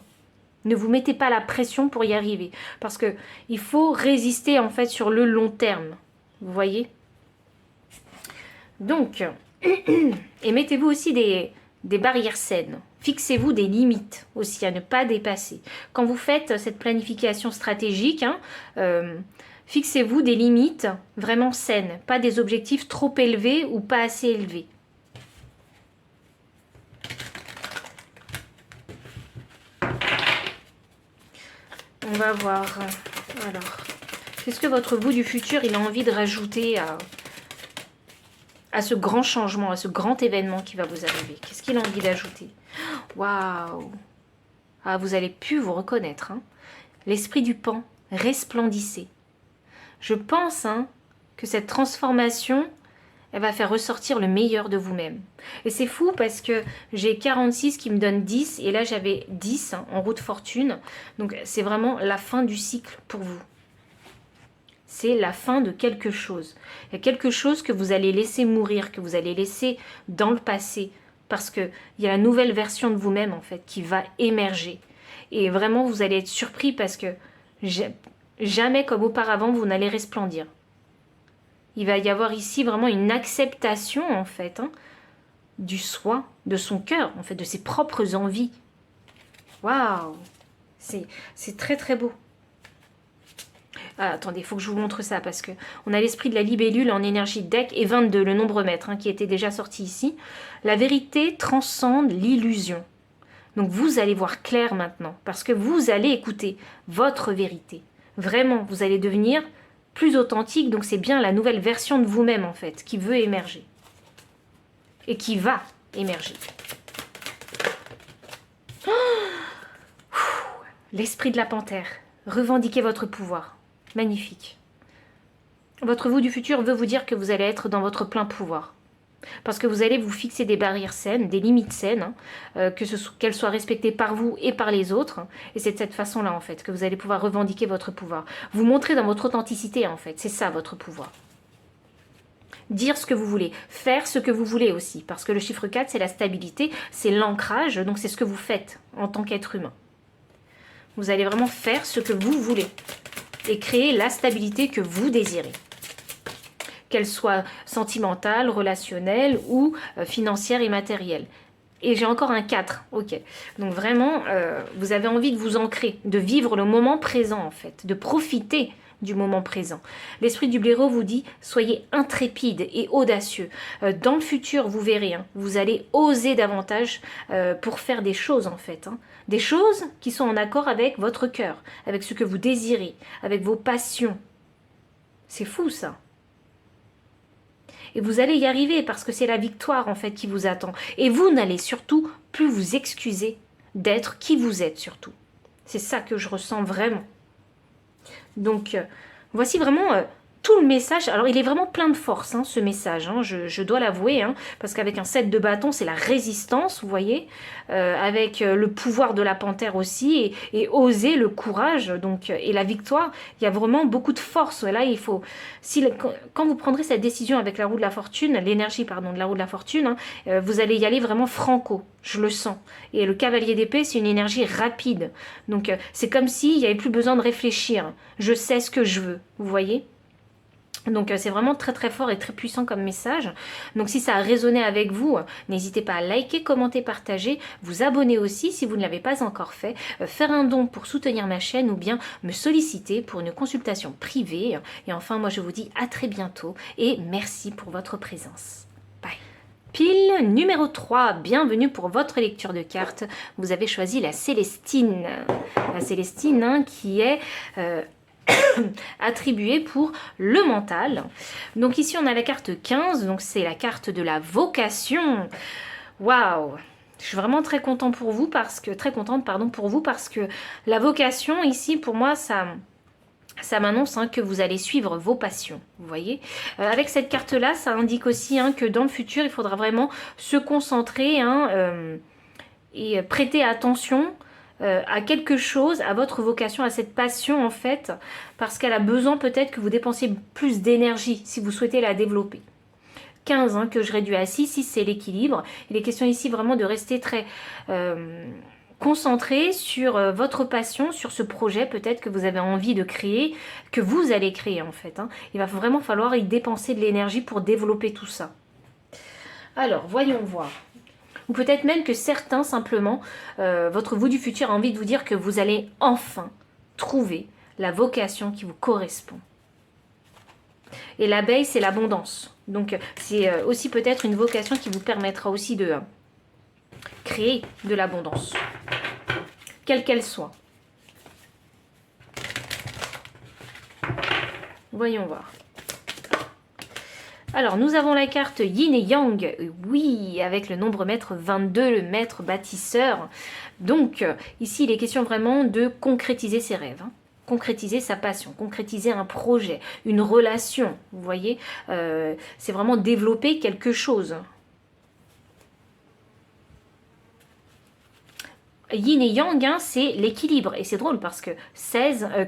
Speaker 1: Ne vous mettez pas la pression pour y arriver. Parce que il faut résister en fait sur le long terme. Vous voyez? Donc, et mettez-vous aussi des barrières saines. Fixez-vous des limites aussi à ne pas dépasser. Quand vous faites cette planification stratégique, fixez-vous des limites vraiment saines, pas des objectifs trop élevés ou pas assez élevés. On va voir. Alors, qu'est-ce que votre vous du futur, il a envie de rajouter à ce grand changement, à ce grand événement qui va vous arriver? Qu'est-ce qu'il a envie d'ajouter? Waouh! Ah, vous allez plus vous reconnaître. Hein. L'esprit du pan, resplendissez. Je pense que cette transformation, elle va faire ressortir le meilleur de vous-même. Et c'est fou parce que j'ai 46 qui me donne 10 et là j'avais 10 en roue de fortune. Donc c'est vraiment la fin du cycle pour vous. C'est la fin de quelque chose. Il y a quelque chose que vous allez laisser mourir, que vous allez laisser dans le passé. Parce qu'il y a la nouvelle version de vous-même en fait qui va émerger. Et vraiment vous allez être surpris parce que jamais comme auparavant vous n'allez resplendir. Il va y avoir ici vraiment une acceptation en fait du soi, de son cœur, en fait, de ses propres envies. Waouh! C'est très très beau. Ah, attendez, il faut que je vous montre ça parce que on a l'esprit de la libellule en énergie deck et 22, le nombre maître qui était déjà sorti ici. La vérité transcende l'illusion. Donc vous allez voir clair maintenant parce que vous allez écouter votre vérité. Vraiment, vous allez devenir plus authentique, donc c'est bien la nouvelle version de vous-même en fait qui veut émerger et qui va émerger. Oh, l'esprit de la panthère, revendiquez votre pouvoir. Magnifique. Votre vous du futur veut vous dire que vous allez être dans votre plein pouvoir. Parce que vous allez vous fixer des barrières saines, des limites saines, qu'elles soient respectées par vous et par les autres. Et c'est de cette façon-là, en fait, que vous allez pouvoir revendiquer votre pouvoir. Vous montrer dans votre authenticité, en fait. C'est ça, votre pouvoir. Dire ce que vous voulez. Faire ce que vous voulez aussi. Parce que le chiffre 4, c'est la stabilité, c'est l'ancrage. Donc, c'est ce que vous faites en tant qu'être humain. Vous allez vraiment faire ce que vous voulez. Et créer la stabilité que vous désirez. Qu'elle soit sentimentale, relationnelle ou financière et matérielle. Et j'ai encore un 4, ok. Donc vraiment, vous avez envie de vous ancrer, de vivre le moment présent en fait, de profiter du moment présent. L'esprit du blaireau vous dit, soyez intrépide et audacieux. Dans le futur, vous verrez, vous allez oser davantage pour faire des choses en fait. Des choses qui sont en accord avec votre cœur, avec ce que vous désirez, avec vos passions. C'est fou ça. Et vous allez y arriver parce que c'est la victoire en fait qui vous attend. Et vous n'allez surtout plus vous excuser d'être qui vous êtes surtout. C'est ça que je ressens vraiment. Donc voici vraiment tout le message. Alors il est vraiment plein de force ce message, je dois l'avouer, parce qu'avec un 7 de bâton c'est la résistance, vous voyez, avec le pouvoir de la panthère aussi, et oser, le courage, donc, et la victoire, il y a vraiment beaucoup de force. Là, il faut, quand vous prendrez cette décision avec la roue de la fortune, l'énergie pardon de la roue de la fortune, vous allez y aller vraiment franco, je le sens. Et le cavalier d'épée, c'est une énergie rapide, donc c'est comme s'il n'y avait plus besoin de réfléchir. Je sais ce que je veux, vous voyez. Donc c'est vraiment très très fort et très puissant comme message. Donc si ça a résonné avec vous, n'hésitez pas à liker, commenter, partager, vous abonner aussi si vous ne l'avez pas encore fait, faire un don pour soutenir ma chaîne ou bien me solliciter pour une consultation privée. Et enfin moi je vous dis à très bientôt et merci pour votre présence. Bye. Pile numéro 3, bienvenue pour votre lecture de cartes. Vous avez choisi la Célestine. La Célestine qui est... attribué pour le mental. Donc ici on a la carte 15, donc c'est la carte de la vocation. Waouh! Je suis vraiment très contente pour vous parce que la vocation ici pour moi ça m'annonce que vous allez suivre vos passions, vous voyez. Avec cette carte là ça indique aussi que dans le futur il faudra vraiment se concentrer et prêter attention à quelque chose, à votre vocation, à cette passion en fait, parce qu'elle a besoin peut-être que vous dépensiez plus d'énergie si vous souhaitez la développer. 15 que je réduis à 6, 6 c'est l'équilibre. Il est question ici vraiment de rester très concentrer sur votre passion, sur ce projet peut-être que vous avez envie de créer, que vous allez créer en fait. Hein. Il va vraiment falloir y dépenser de l'énergie pour développer tout ça. Alors, voyons voir. Ou peut-être même que certains, simplement, votre vous du futur a envie de vous dire que vous allez enfin trouver la vocation qui vous correspond. Et l'abeille, c'est l'abondance. Donc, c'est aussi peut-être une vocation qui vous permettra aussi de créer de l'abondance, quelle qu'elle soit. Voyons voir. Alors, nous avons la carte Yin et Yang, oui, avec le nombre maître 22, le maître bâtisseur. Donc, ici, il est question vraiment de concrétiser ses rêves, hein. Concrétiser sa passion, concrétiser un projet, une relation, vous voyez. C'est vraiment développer quelque chose. Yin et Yang, hein, c'est l'équilibre. Et c'est drôle parce que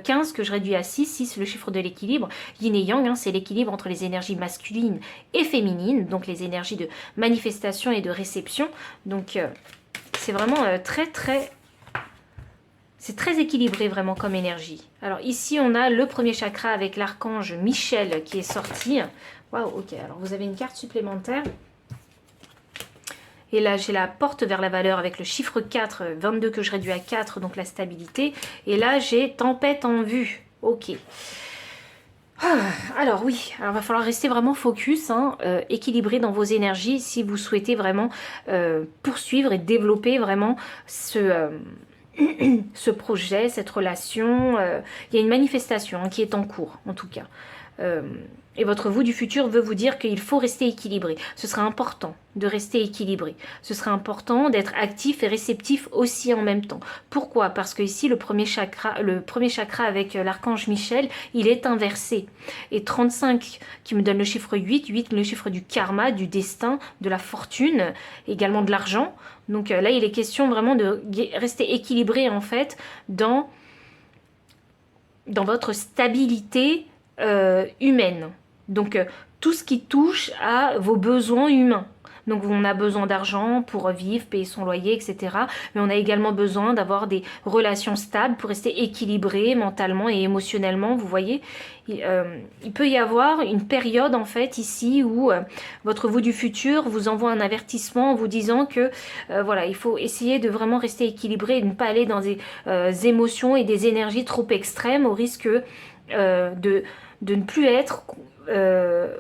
Speaker 1: 15 que je réduis à 6 le chiffre de l'équilibre. Yin et Yang, hein, c'est l'équilibre entre les énergies masculines et féminines, donc les énergies de manifestation et de réception. Donc c'est vraiment c'est très équilibré vraiment comme énergie. Alors ici, on a le premier chakra avec l'archange Michel qui est sorti. Waouh, ok. Alors vous avez une carte supplémentaire. Et là, j'ai la porte vers la valeur avec le chiffre 4, 22 que je réduis à 4, donc la stabilité. Et là, j'ai tempête en vue. Ok. Alors oui, alors va falloir rester vraiment focus, hein, équilibré dans vos énergies si vous souhaitez vraiment poursuivre et développer vraiment ce projet, cette relation. Il y a une manifestation hein, qui est en cours, en tout cas. Et votre vous du futur veut vous dire qu'il faut rester équilibré. Ce sera important de rester équilibré. Ce sera important d'être actif et réceptif aussi en même temps. Pourquoi? Parce que ici, le premier chakra avec l'archange Michel, il est inversé. Et 35 qui me donne le chiffre 8 le chiffre du karma, du destin, de la fortune, également de l'argent. Donc là, il est question vraiment de rester équilibré en fait dans votre stabilité humaine. Donc, tout ce qui touche à vos besoins humains. Donc, on a besoin d'argent pour vivre, payer son loyer, etc. Mais on a également besoin d'avoir des relations stables pour rester équilibré mentalement et émotionnellement. Vous voyez, il peut y avoir une période, en fait, ici, où votre vous du futur vous envoie un avertissement en vous disant que, voilà, il faut essayer de vraiment rester équilibré et de ne pas aller dans des émotions et des énergies trop extrêmes au risque de ne plus être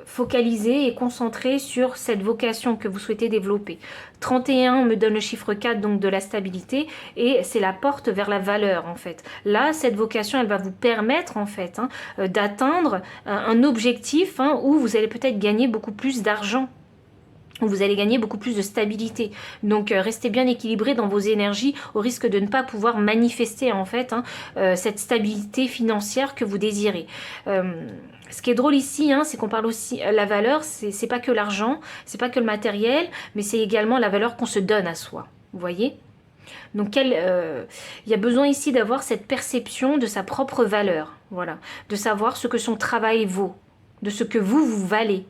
Speaker 1: focalisé et concentré sur cette vocation que vous souhaitez développer. 31 me donne le chiffre 4, donc de la stabilité, et c'est la porte vers la valeur en fait. Là, cette vocation, elle va vous permettre en fait hein, d'atteindre un objectif hein, où vous allez peut-être gagner beaucoup plus d'argent. Vous allez gagner beaucoup plus de stabilité. Donc restez bien équilibré dans vos énergies au risque de ne pas pouvoir manifester en fait hein, cette stabilité financière que vous désirez. Ce qui est drôle ici, hein, c'est qu'on parle aussi la valeur, c'est pas que l'argent, c'est pas que le matériel, mais c'est également la valeur qu'on se donne à soi. Vous voyez? Donc il y a besoin ici d'avoir cette perception de sa propre valeur, voilà, de savoir ce que son travail vaut, de ce que vous valez.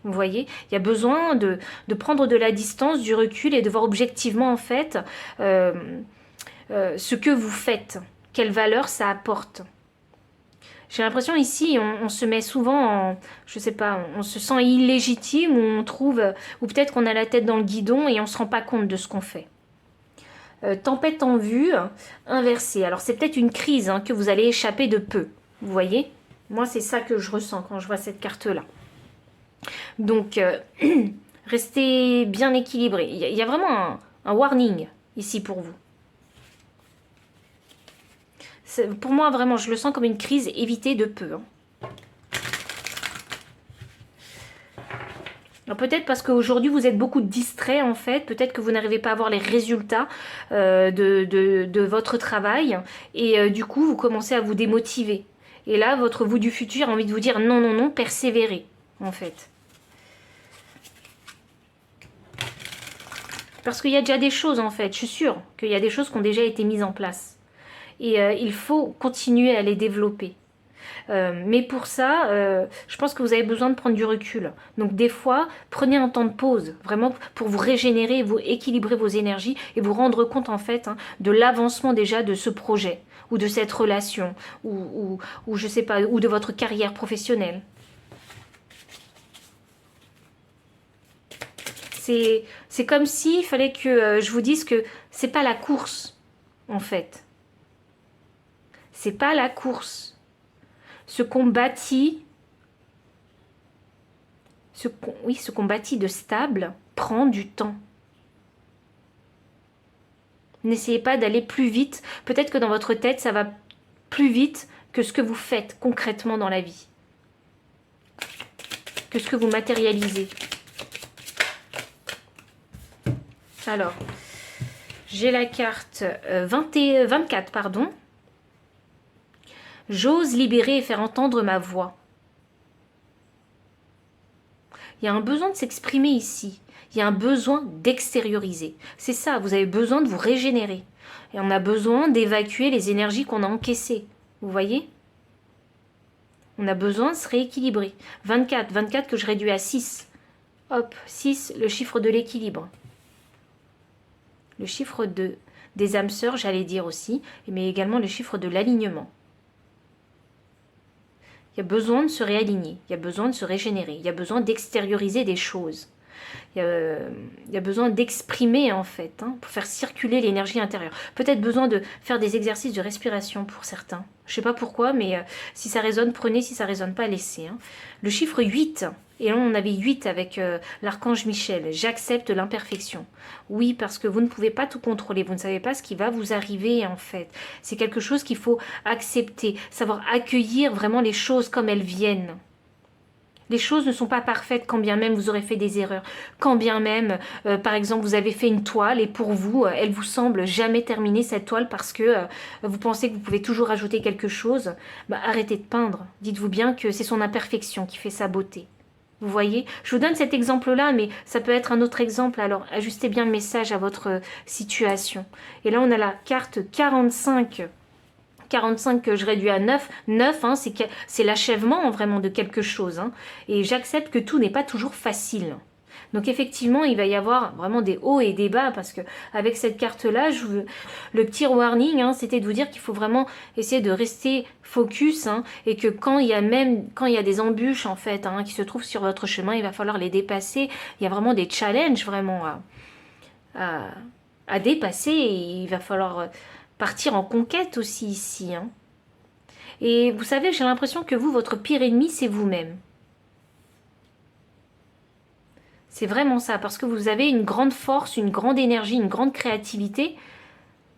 Speaker 1: Vous voyez, il y a besoin de prendre de la distance, du recul et de voir objectivement en fait ce que vous faites, quelle valeur ça apporte. J'ai l'impression ici, on se met souvent en, je sais pas, on se sent illégitime ou on trouve, ou peut-être qu'on a la tête dans le guidon et on se rend pas compte de ce qu'on fait. Tempête en vue, inversée. Alors c'est peut-être une crise hein, que vous allez échapper de peu. Vous voyez? Moi c'est ça que je ressens quand je vois cette carte-là. Donc, restez bien équilibré. Il y a vraiment un warning ici pour vous. Pour moi, vraiment, je le sens comme une crise évitée de peu. Hein. Alors peut-être parce qu'aujourd'hui, vous êtes beaucoup distrait, en fait. Peut-être que vous n'arrivez pas à voir les résultats de votre travail. Et du coup, vous commencez à vous démotiver. Et là, votre vous du futur a envie de vous dire non, non, non, persévérez, en fait. Parce qu'il y a déjà des choses en fait, je suis sûre qu'il y a des choses qui ont déjà été mises en place. Et il faut continuer à les développer. Mais pour ça, je pense que vous avez besoin de prendre du recul. Donc des fois, prenez un temps de pause, vraiment pour vous régénérer, vous équilibrer vos énergies et vous rendre compte en fait de l'avancement déjà de ce projet ou de cette relation ou je sais pas, ou de votre carrière professionnelle. C'est comme s'il fallait que je vous dise que c'est pas la course, en fait. C'est pas la course. Ce qu'on bâtit, ce qu'on bâtit de stable prend du temps. N'essayez pas d'aller plus vite. Peut-être que dans votre tête, ça va plus vite que ce que vous faites concrètement dans la vie. Que ce que vous matérialisez. Alors, j'ai la carte 24, pardon. J'ose libérer et faire entendre ma voix. Il y a un besoin de s'exprimer ici. Il y a un besoin d'extérioriser. C'est ça, vous avez besoin de vous régénérer. Et on a besoin d'évacuer les énergies qu'on a encaissées. Vous voyez? On a besoin de se rééquilibrer. 24 que je réduis à 6. Hop, 6, le chiffre de l'équilibre. Le chiffre des âmes sœurs, j'allais dire aussi, mais également le chiffre de l'alignement. Il y a besoin de se réaligner, il y a besoin de se régénérer, il y a besoin d'extérioriser des choses. Il y a besoin d'exprimer en fait, pour faire circuler l'énergie intérieure. Peut-être besoin de faire des exercices de respiration pour certains. Je ne sais pas pourquoi, mais si ça résonne, prenez, si ça ne résonne pas, laissez. Le chiffre 8, et là on avait 8 avec l'archange Michel. J'accepte l'imperfection. Oui, parce que vous ne pouvez pas tout contrôler, vous ne savez pas ce qui va vous arriver en fait. C'est quelque chose qu'il faut accepter, savoir accueillir vraiment les choses comme elles viennent. Les choses ne sont pas parfaites quand bien même vous aurez fait des erreurs. Quand bien même, par exemple, vous avez fait une toile et pour vous, elle vous semble jamais terminée cette toile parce que vous pensez que vous pouvez toujours ajouter quelque chose. Arrêtez de peindre. Dites-vous bien que c'est son imperfection qui fait sa beauté. Vous voyez? Je vous donne cet exemple-là, mais ça peut être un autre exemple. Alors, ajustez bien le message à votre situation. Et là, on a la carte 45. 45 que je réduis à 9. 9, c'est l'achèvement vraiment de quelque chose. Et j'accepte que tout n'est pas toujours facile. Donc effectivement, il va y avoir vraiment des hauts et des bas parce que avec cette carte-là, le petit warning, c'était de vous dire qu'il faut vraiment essayer de rester focus et que quand il y a des embûches en fait qui se trouvent sur votre chemin, il va falloir les dépasser. Il y a vraiment des challenges vraiment à dépasser et il va falloir partir en conquête aussi ici. Et vous savez, j'ai l'impression que vous, votre pire ennemi, c'est vous-même. C'est vraiment ça, parce que vous avez une grande force, une grande énergie, une grande créativité.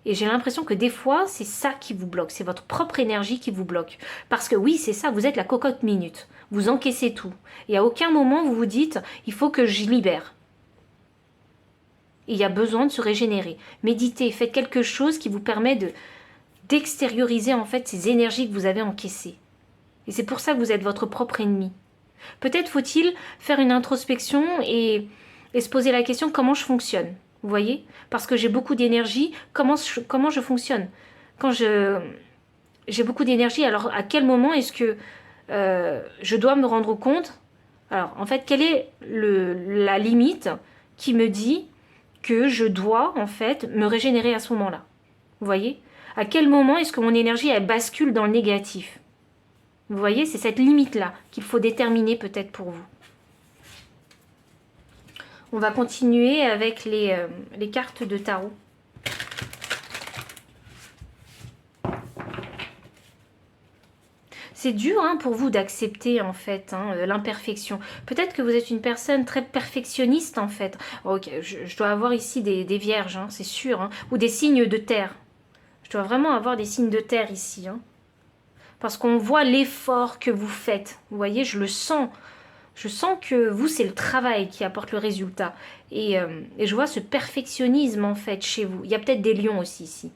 Speaker 1: Et j'ai l'impression que des fois, c'est ça qui vous bloque. C'est votre propre énergie qui vous bloque. Parce que oui, c'est ça, vous êtes la cocotte minute. Vous encaissez tout. Et à aucun moment, vous vous dites, il faut que je libère. Il y a besoin de se régénérer. Méditez, faites quelque chose qui vous permet d'extérioriser en fait ces énergies que vous avez encaissées. Et c'est pour ça que vous êtes votre propre ennemi. Peut-être faut-il faire une introspection et se poser la question comment je fonctionne. Vous voyez? Parce que j'ai beaucoup d'énergie, comment je fonctionne? Quand j'ai beaucoup d'énergie, alors à quel moment est-ce que je dois me rendre compte? Alors en fait, quelle est la limite qui me dit que je dois en fait me régénérer à ce moment-là? Vous voyez? À quel moment est-ce que mon énergie elle bascule dans le négatif? Vous voyez, c'est cette limite-là qu'il faut déterminer peut-être pour vous. On va continuer avec les cartes de tarot. C'est dur pour vous d'accepter en fait l'imperfection. Peut-être que vous êtes une personne très perfectionniste en fait. Ok, je dois avoir ici des vierges, c'est sûr, ou des signes de terre. Je dois vraiment avoir des signes de terre ici. Parce qu'on voit l'effort que vous faites. Vous voyez, je le sens. Je sens que vous, c'est le travail qui apporte le résultat. Et je vois ce perfectionnisme en fait chez vous. Il y a peut-être des lions aussi ici.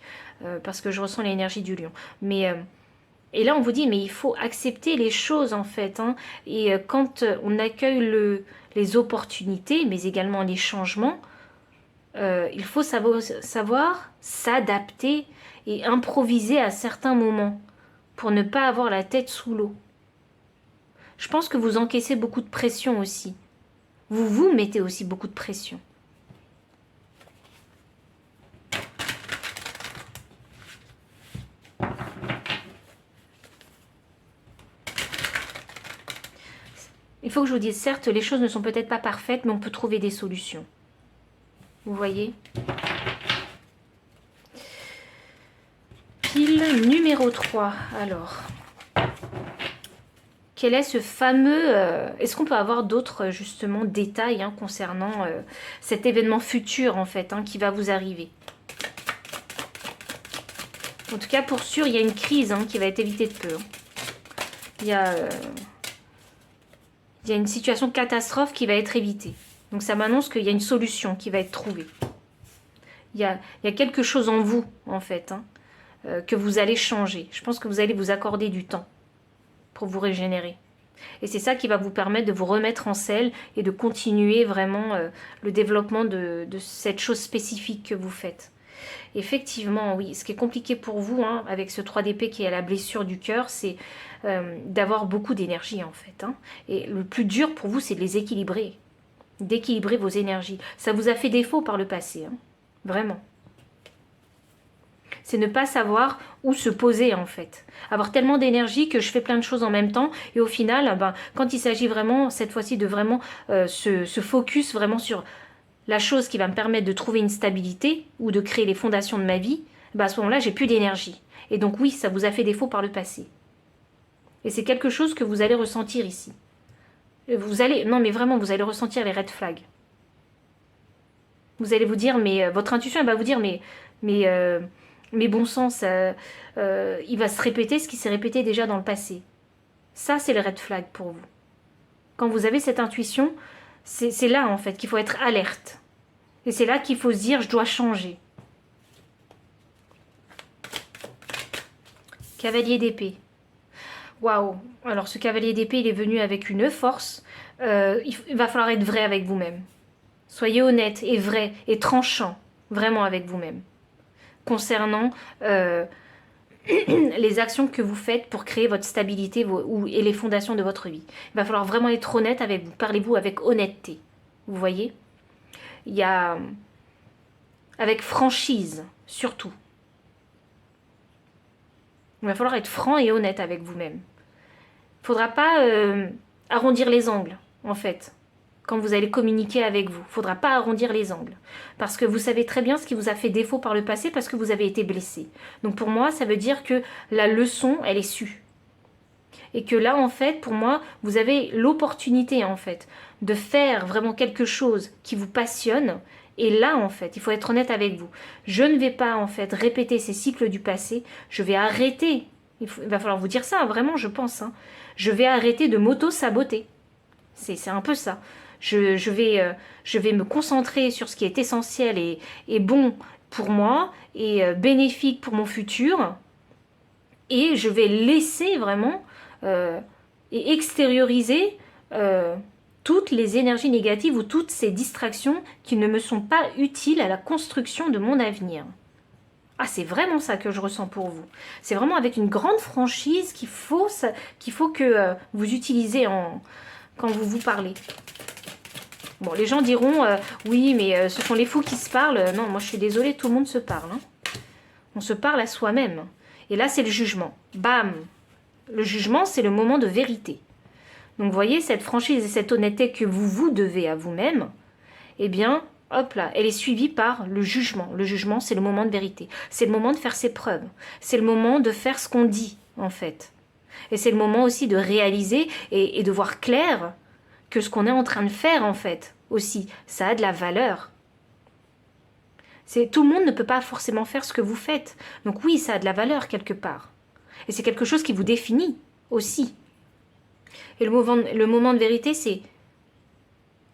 Speaker 1: Parce que je ressens l'énergie du lion. Mais... et là, on vous dit, mais il faut accepter les choses, en fait. Et quand on accueille les opportunités, mais également les changements, il faut savoir s'adapter et improviser à certains moments pour ne pas avoir la tête sous l'eau. Je pense que vous encaissez beaucoup de pression aussi. Vous vous mettez aussi beaucoup de pression. Il faut que je vous dise, certes, les choses ne sont peut-être pas parfaites, mais on peut trouver des solutions. Vous voyez? Pile numéro 3. Alors, quel est ce fameux... Est-ce qu'on peut avoir d'autres, justement, détails concernant cet événement futur, en fait, qui va vous arriver? En tout cas, pour sûr, il y a une crise qui va être évitée de peu. Il y a une situation catastrophe qui va être évitée. Donc ça m'annonce qu'il y a une solution qui va être trouvée. Il y a quelque chose en vous, en fait, que vous allez changer. Je pense que vous allez vous accorder du temps pour vous régénérer. Et c'est ça qui va vous permettre de vous remettre en selle et de continuer vraiment le développement de cette chose spécifique que vous faites. Effectivement, oui, ce qui est compliqué pour vous, avec ce 3 d'épée qui est à la blessure du cœur, c'est d'avoir beaucoup d'énergie, en fait. Et le plus dur pour vous, c'est de les équilibrer. D'équilibrer vos énergies. Ça vous a fait défaut par le passé, vraiment. C'est ne pas savoir où se poser, en fait. Avoir tellement d'énergie que je fais plein de choses en même temps, et au final, quand il s'agit vraiment, cette fois-ci, de vraiment se focus vraiment sur la chose qui va me permettre de trouver une stabilité ou de créer les fondations de ma vie, à ce moment-là, j'ai plus d'énergie. Et donc oui, ça vous a fait défaut par le passé. Et c'est quelque chose que vous allez ressentir ici. Non mais vraiment, vous allez ressentir les red flags. Vous allez vous dire, mais votre intuition, elle va vous dire, mais bon sang, il va se répéter ce qui s'est répété déjà dans le passé. Ça, c'est le red flag pour vous. Quand vous avez cette intuition, c'est là, en fait, qu'il faut être alerte. Et c'est là qu'il faut se dire, je dois changer. Cavalier d'épée. Waouh. Alors, ce cavalier d'épée, il est venu avec une force. Il va falloir être vrai avec vous-même. Soyez honnête et vrai et tranchant, vraiment avec vous-même. Concernant les actions que vous faites pour créer votre stabilité et les fondations de votre vie. Il va falloir vraiment être honnête avec vous. Parlez-vous avec honnêteté. Vous voyez? Il y a... avec franchise, surtout. Il va falloir être franc et honnête avec vous-même. Il ne faudra pas arrondir les angles, en fait, quand vous allez communiquer avec vous. Il ne faudra pas arrondir les angles. Parce que vous savez très bien ce qui vous a fait défaut par le passé parce que vous avez été blessé. Donc pour moi, ça veut dire que la leçon, elle est sue. Et que là, en fait, pour moi, vous avez l'opportunité, en fait, de faire vraiment quelque chose qui vous passionne. Et là, en fait, il faut être honnête avec vous. Je ne vais pas, en fait, répéter ces cycles du passé. Je vais arrêter. Il va falloir vous dire ça, vraiment, je pense. Je vais arrêter de m'auto-saboter. C'est un peu ça. Je vais me concentrer sur ce qui est essentiel et bon pour moi et bénéfique pour mon futur. Et je vais laisser vraiment et extérioriser toutes les énergies négatives ou toutes ces distractions qui ne me sont pas utiles à la construction de mon avenir. Ah, c'est vraiment ça que je ressens pour vous. C'est vraiment avec une grande franchise qu'il faut que vous utilisez quand vous parlez. Bon, les gens diront, oui, mais ce sont les fous qui se parlent. Non, moi je suis désolée, tout le monde se parle. On se parle à soi-même. Et là, c'est le jugement. Bam! Le jugement, c'est le moment de vérité. Donc, vous voyez, cette franchise et cette honnêteté que vous devez à vous-même, eh bien, hop là, elle est suivie par le jugement. Le jugement, c'est le moment de vérité. C'est le moment de faire ses preuves. C'est le moment de faire ce qu'on dit, en fait. Et c'est le moment aussi de réaliser et de voir clair que ce qu'on est en train de faire, en fait, aussi, ça a de la valeur. Tout le monde ne peut pas forcément faire ce que vous faites. Donc oui, ça a de la valeur quelque part. Et c'est quelque chose qui vous définit aussi. Et le moment de vérité, c'est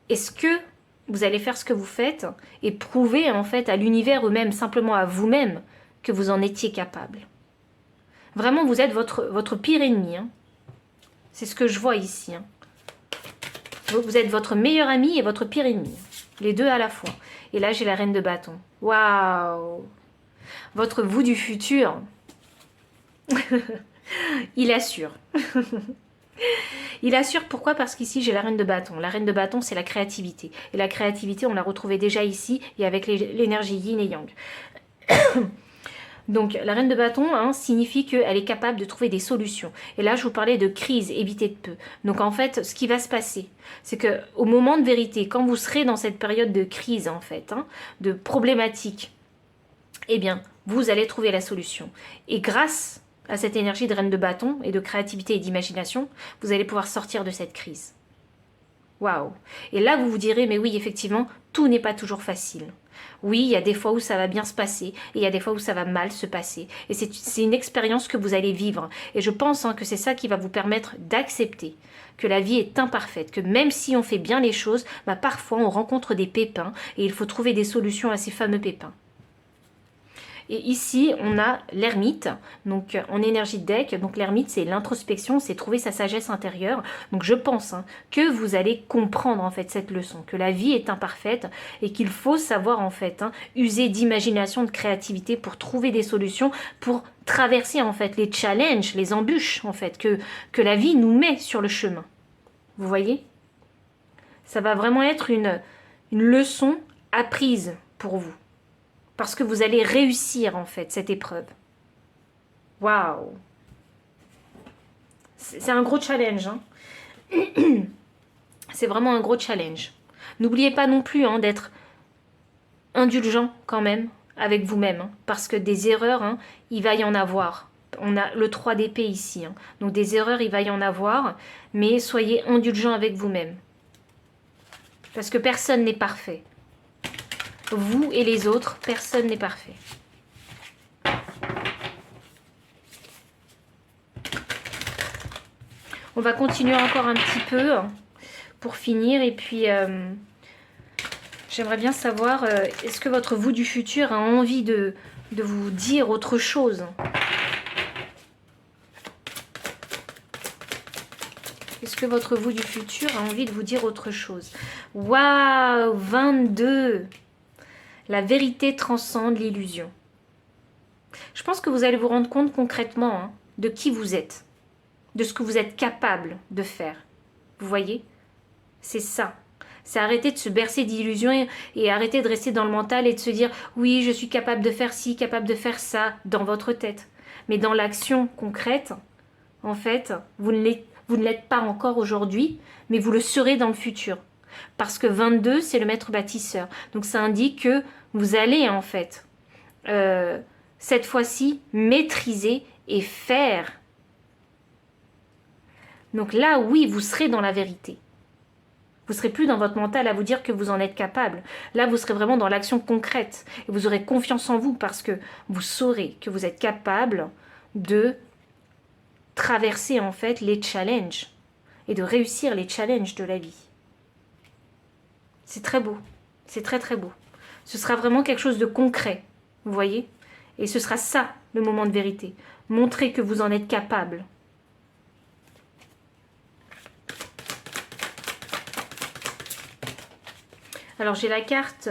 Speaker 1: est-ce que vous allez faire ce que vous faites et prouver en fait à l'univers ou même simplement à vous-même que vous en étiez capable. Vraiment, vous êtes votre pire ennemi. C'est ce que je vois ici. Vous êtes votre meilleur ami et votre pire ennemi. Les deux à la fois. Et là, j'ai la reine de bâton. Waouh! Votre vous du futur. Il assure. Il assure, pourquoi? Parce qu'ici j'ai la reine de bâton. La reine de bâton, c'est la créativité. Et la créativité, on l'a retrouvée déjà ici et avec l'énergie yin et yang. Donc la reine de bâton signifie qu'elle est capable de trouver des solutions. Et là, je vous parlais de crise, éviter de peu. Donc en fait, ce qui va se passer, c'est qu'au moment de vérité, quand vous serez dans cette période de crise, en fait, de problématique, eh bien, vous allez trouver la solution. Et grâce à cette énergie de reine de bâton et de créativité et d'imagination, vous allez pouvoir sortir de cette crise. Waouh! Et là, vous vous direz, mais oui, effectivement, tout n'est pas toujours facile. Oui, il y a des fois où ça va bien se passer et il y a des fois où ça va mal se passer. Et c'est une expérience que vous allez vivre. Et je pense que c'est ça qui va vous permettre d'accepter que la vie est imparfaite, que même si on fait bien les choses, parfois on rencontre des pépins et il faut trouver des solutions à ces fameux pépins. Et ici, on a l'ermite, donc en énergie de deck. Donc l'ermite, c'est l'introspection, c'est trouver sa sagesse intérieure. Donc je pense que vous allez comprendre en fait cette leçon, que la vie est imparfaite et qu'il faut savoir en fait user d'imagination, de créativité pour trouver des solutions, pour traverser en fait les challenges, les embûches en fait que la vie nous met sur le chemin. Vous voyez? Ça va vraiment être une leçon apprise pour vous. Parce que vous allez réussir, en fait, cette épreuve. Waouh! C'est un gros challenge. C'est vraiment un gros challenge. N'oubliez pas non plus d'être indulgent, quand même, avec vous-même. Parce que des erreurs, il va y en avoir. On a le 3 d'épée ici. Donc des erreurs, il va y en avoir. Mais soyez indulgent avec vous-même. Parce que personne n'est parfait. Vous et les autres, personne n'est parfait. On va continuer encore un petit peu pour finir. Et puis, j'aimerais bien savoir, est-ce que votre vous du futur a envie de vous dire autre chose? Est-ce que votre vous du futur a envie de vous dire autre chose? Waouh, 22! La vérité transcende l'illusion. Je pense que vous allez vous rendre compte concrètement de qui vous êtes, de ce que vous êtes capable de faire. Vous voyez? C'est ça. C'est arrêter de se bercer d'illusions et arrêter de rester dans le mental et de se dire « Oui, je suis capable de faire ci, capable de faire ça » dans votre tête. Mais dans l'action concrète, en fait, vous ne l'êtes pas encore aujourd'hui, mais vous le serez dans le futur. Parce que 22, c'est le maître bâtisseur. Donc ça indique que vous allez en fait, cette fois-ci, maîtriser et faire. Donc là, oui, vous serez dans la vérité. Vous ne serez plus dans votre mental à vous dire que vous en êtes capable. Là, vous serez vraiment dans l'action concrète. Et vous aurez confiance en vous parce que vous saurez que vous êtes capable de traverser en fait les challenges et de réussir les challenges de la vie. C'est très beau, c'est très très beau. Ce sera vraiment quelque chose de concret, vous voyez? Et ce sera ça, le moment de vérité. Montrez que vous en êtes capable. Alors j'ai la carte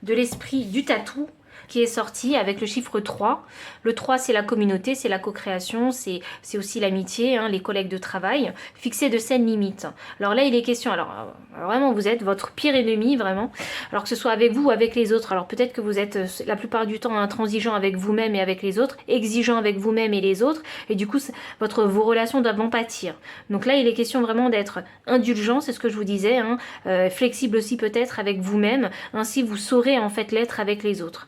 Speaker 1: de l'esprit du tatou qui est sortie avec le chiffre 3. Le 3, c'est la communauté, c'est la co-création, c'est aussi l'amitié, les collègues de travail. Fixer de saines limites. Alors là, il est question, alors vraiment, vous êtes votre pire ennemi, vraiment. Alors que ce soit avec vous ou avec les autres. Alors peut-être que vous êtes la plupart du temps intransigeant avec vous-même et avec les autres, exigeant avec vous-même et les autres, et du coup, vos relations doivent en pâtir. Donc là, il est question vraiment d'être indulgent, c'est ce que je vous disais, flexible aussi peut-être avec vous-même, ainsi vous saurez en fait l'être avec les autres.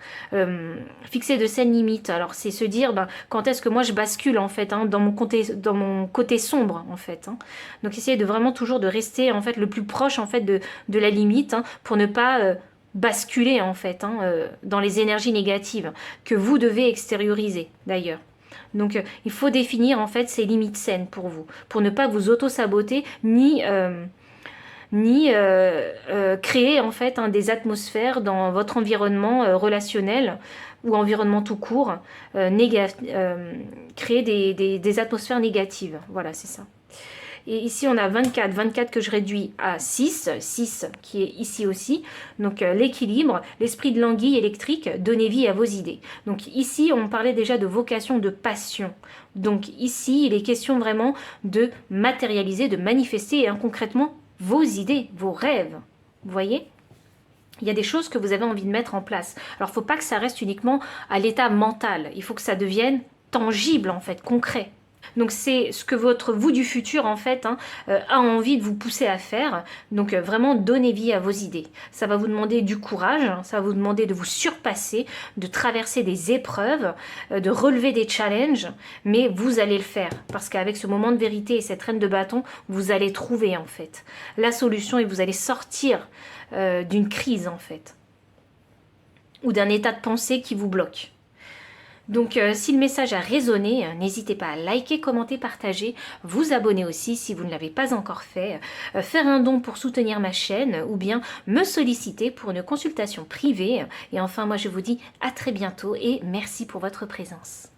Speaker 1: Fixer de saines limites, alors c'est se dire quand est-ce que moi je bascule en fait dans mon côté sombre en fait. Donc essayez de vraiment toujours de rester en fait le plus proche en fait de la limite pour ne pas basculer en fait dans les énergies négatives que vous devez extérioriser d'ailleurs. Donc il faut définir en fait ces limites saines pour vous, pour ne pas vous auto-saboter ni créer en fait des atmosphères dans votre environnement relationnel ou environnement tout court, créer des atmosphères négatives. Voilà, c'est ça. Et ici, on a 24. 24 que je réduis à 6. 6 qui est ici aussi. Donc, l'équilibre, l'esprit de l'anguille électrique, donnez vie à vos idées. Donc, ici, on parlait déjà de vocation, de passion. Donc, ici, il est question vraiment de matérialiser, de manifester concrètement vos idées, vos rêves. Vous voyez ? Il y a des choses que vous avez envie de mettre en place. Alors, il ne faut pas que ça reste uniquement à l'état mental. Il faut que ça devienne tangible, en fait, concret. Donc, c'est ce que votre vous du futur, en fait, a envie de vous pousser à faire. Donc, vraiment, donnez vie à vos idées. Ça va vous demander du courage, ça va vous demander de vous surpasser, de traverser des épreuves, de relever des challenges, mais vous allez le faire. Parce qu'avec ce moment de vérité et cette reine de bâton, vous allez trouver, en fait, la solution et vous allez sortir d'une crise, en fait, ou d'un état de pensée qui vous bloque. Donc si le message a résonné, n'hésitez pas à liker, commenter, partager, vous abonner aussi si vous ne l'avez pas encore fait, faire un don pour soutenir ma chaîne ou bien me solliciter pour une consultation privée. Et enfin, moi je vous dis à très bientôt et merci pour votre présence.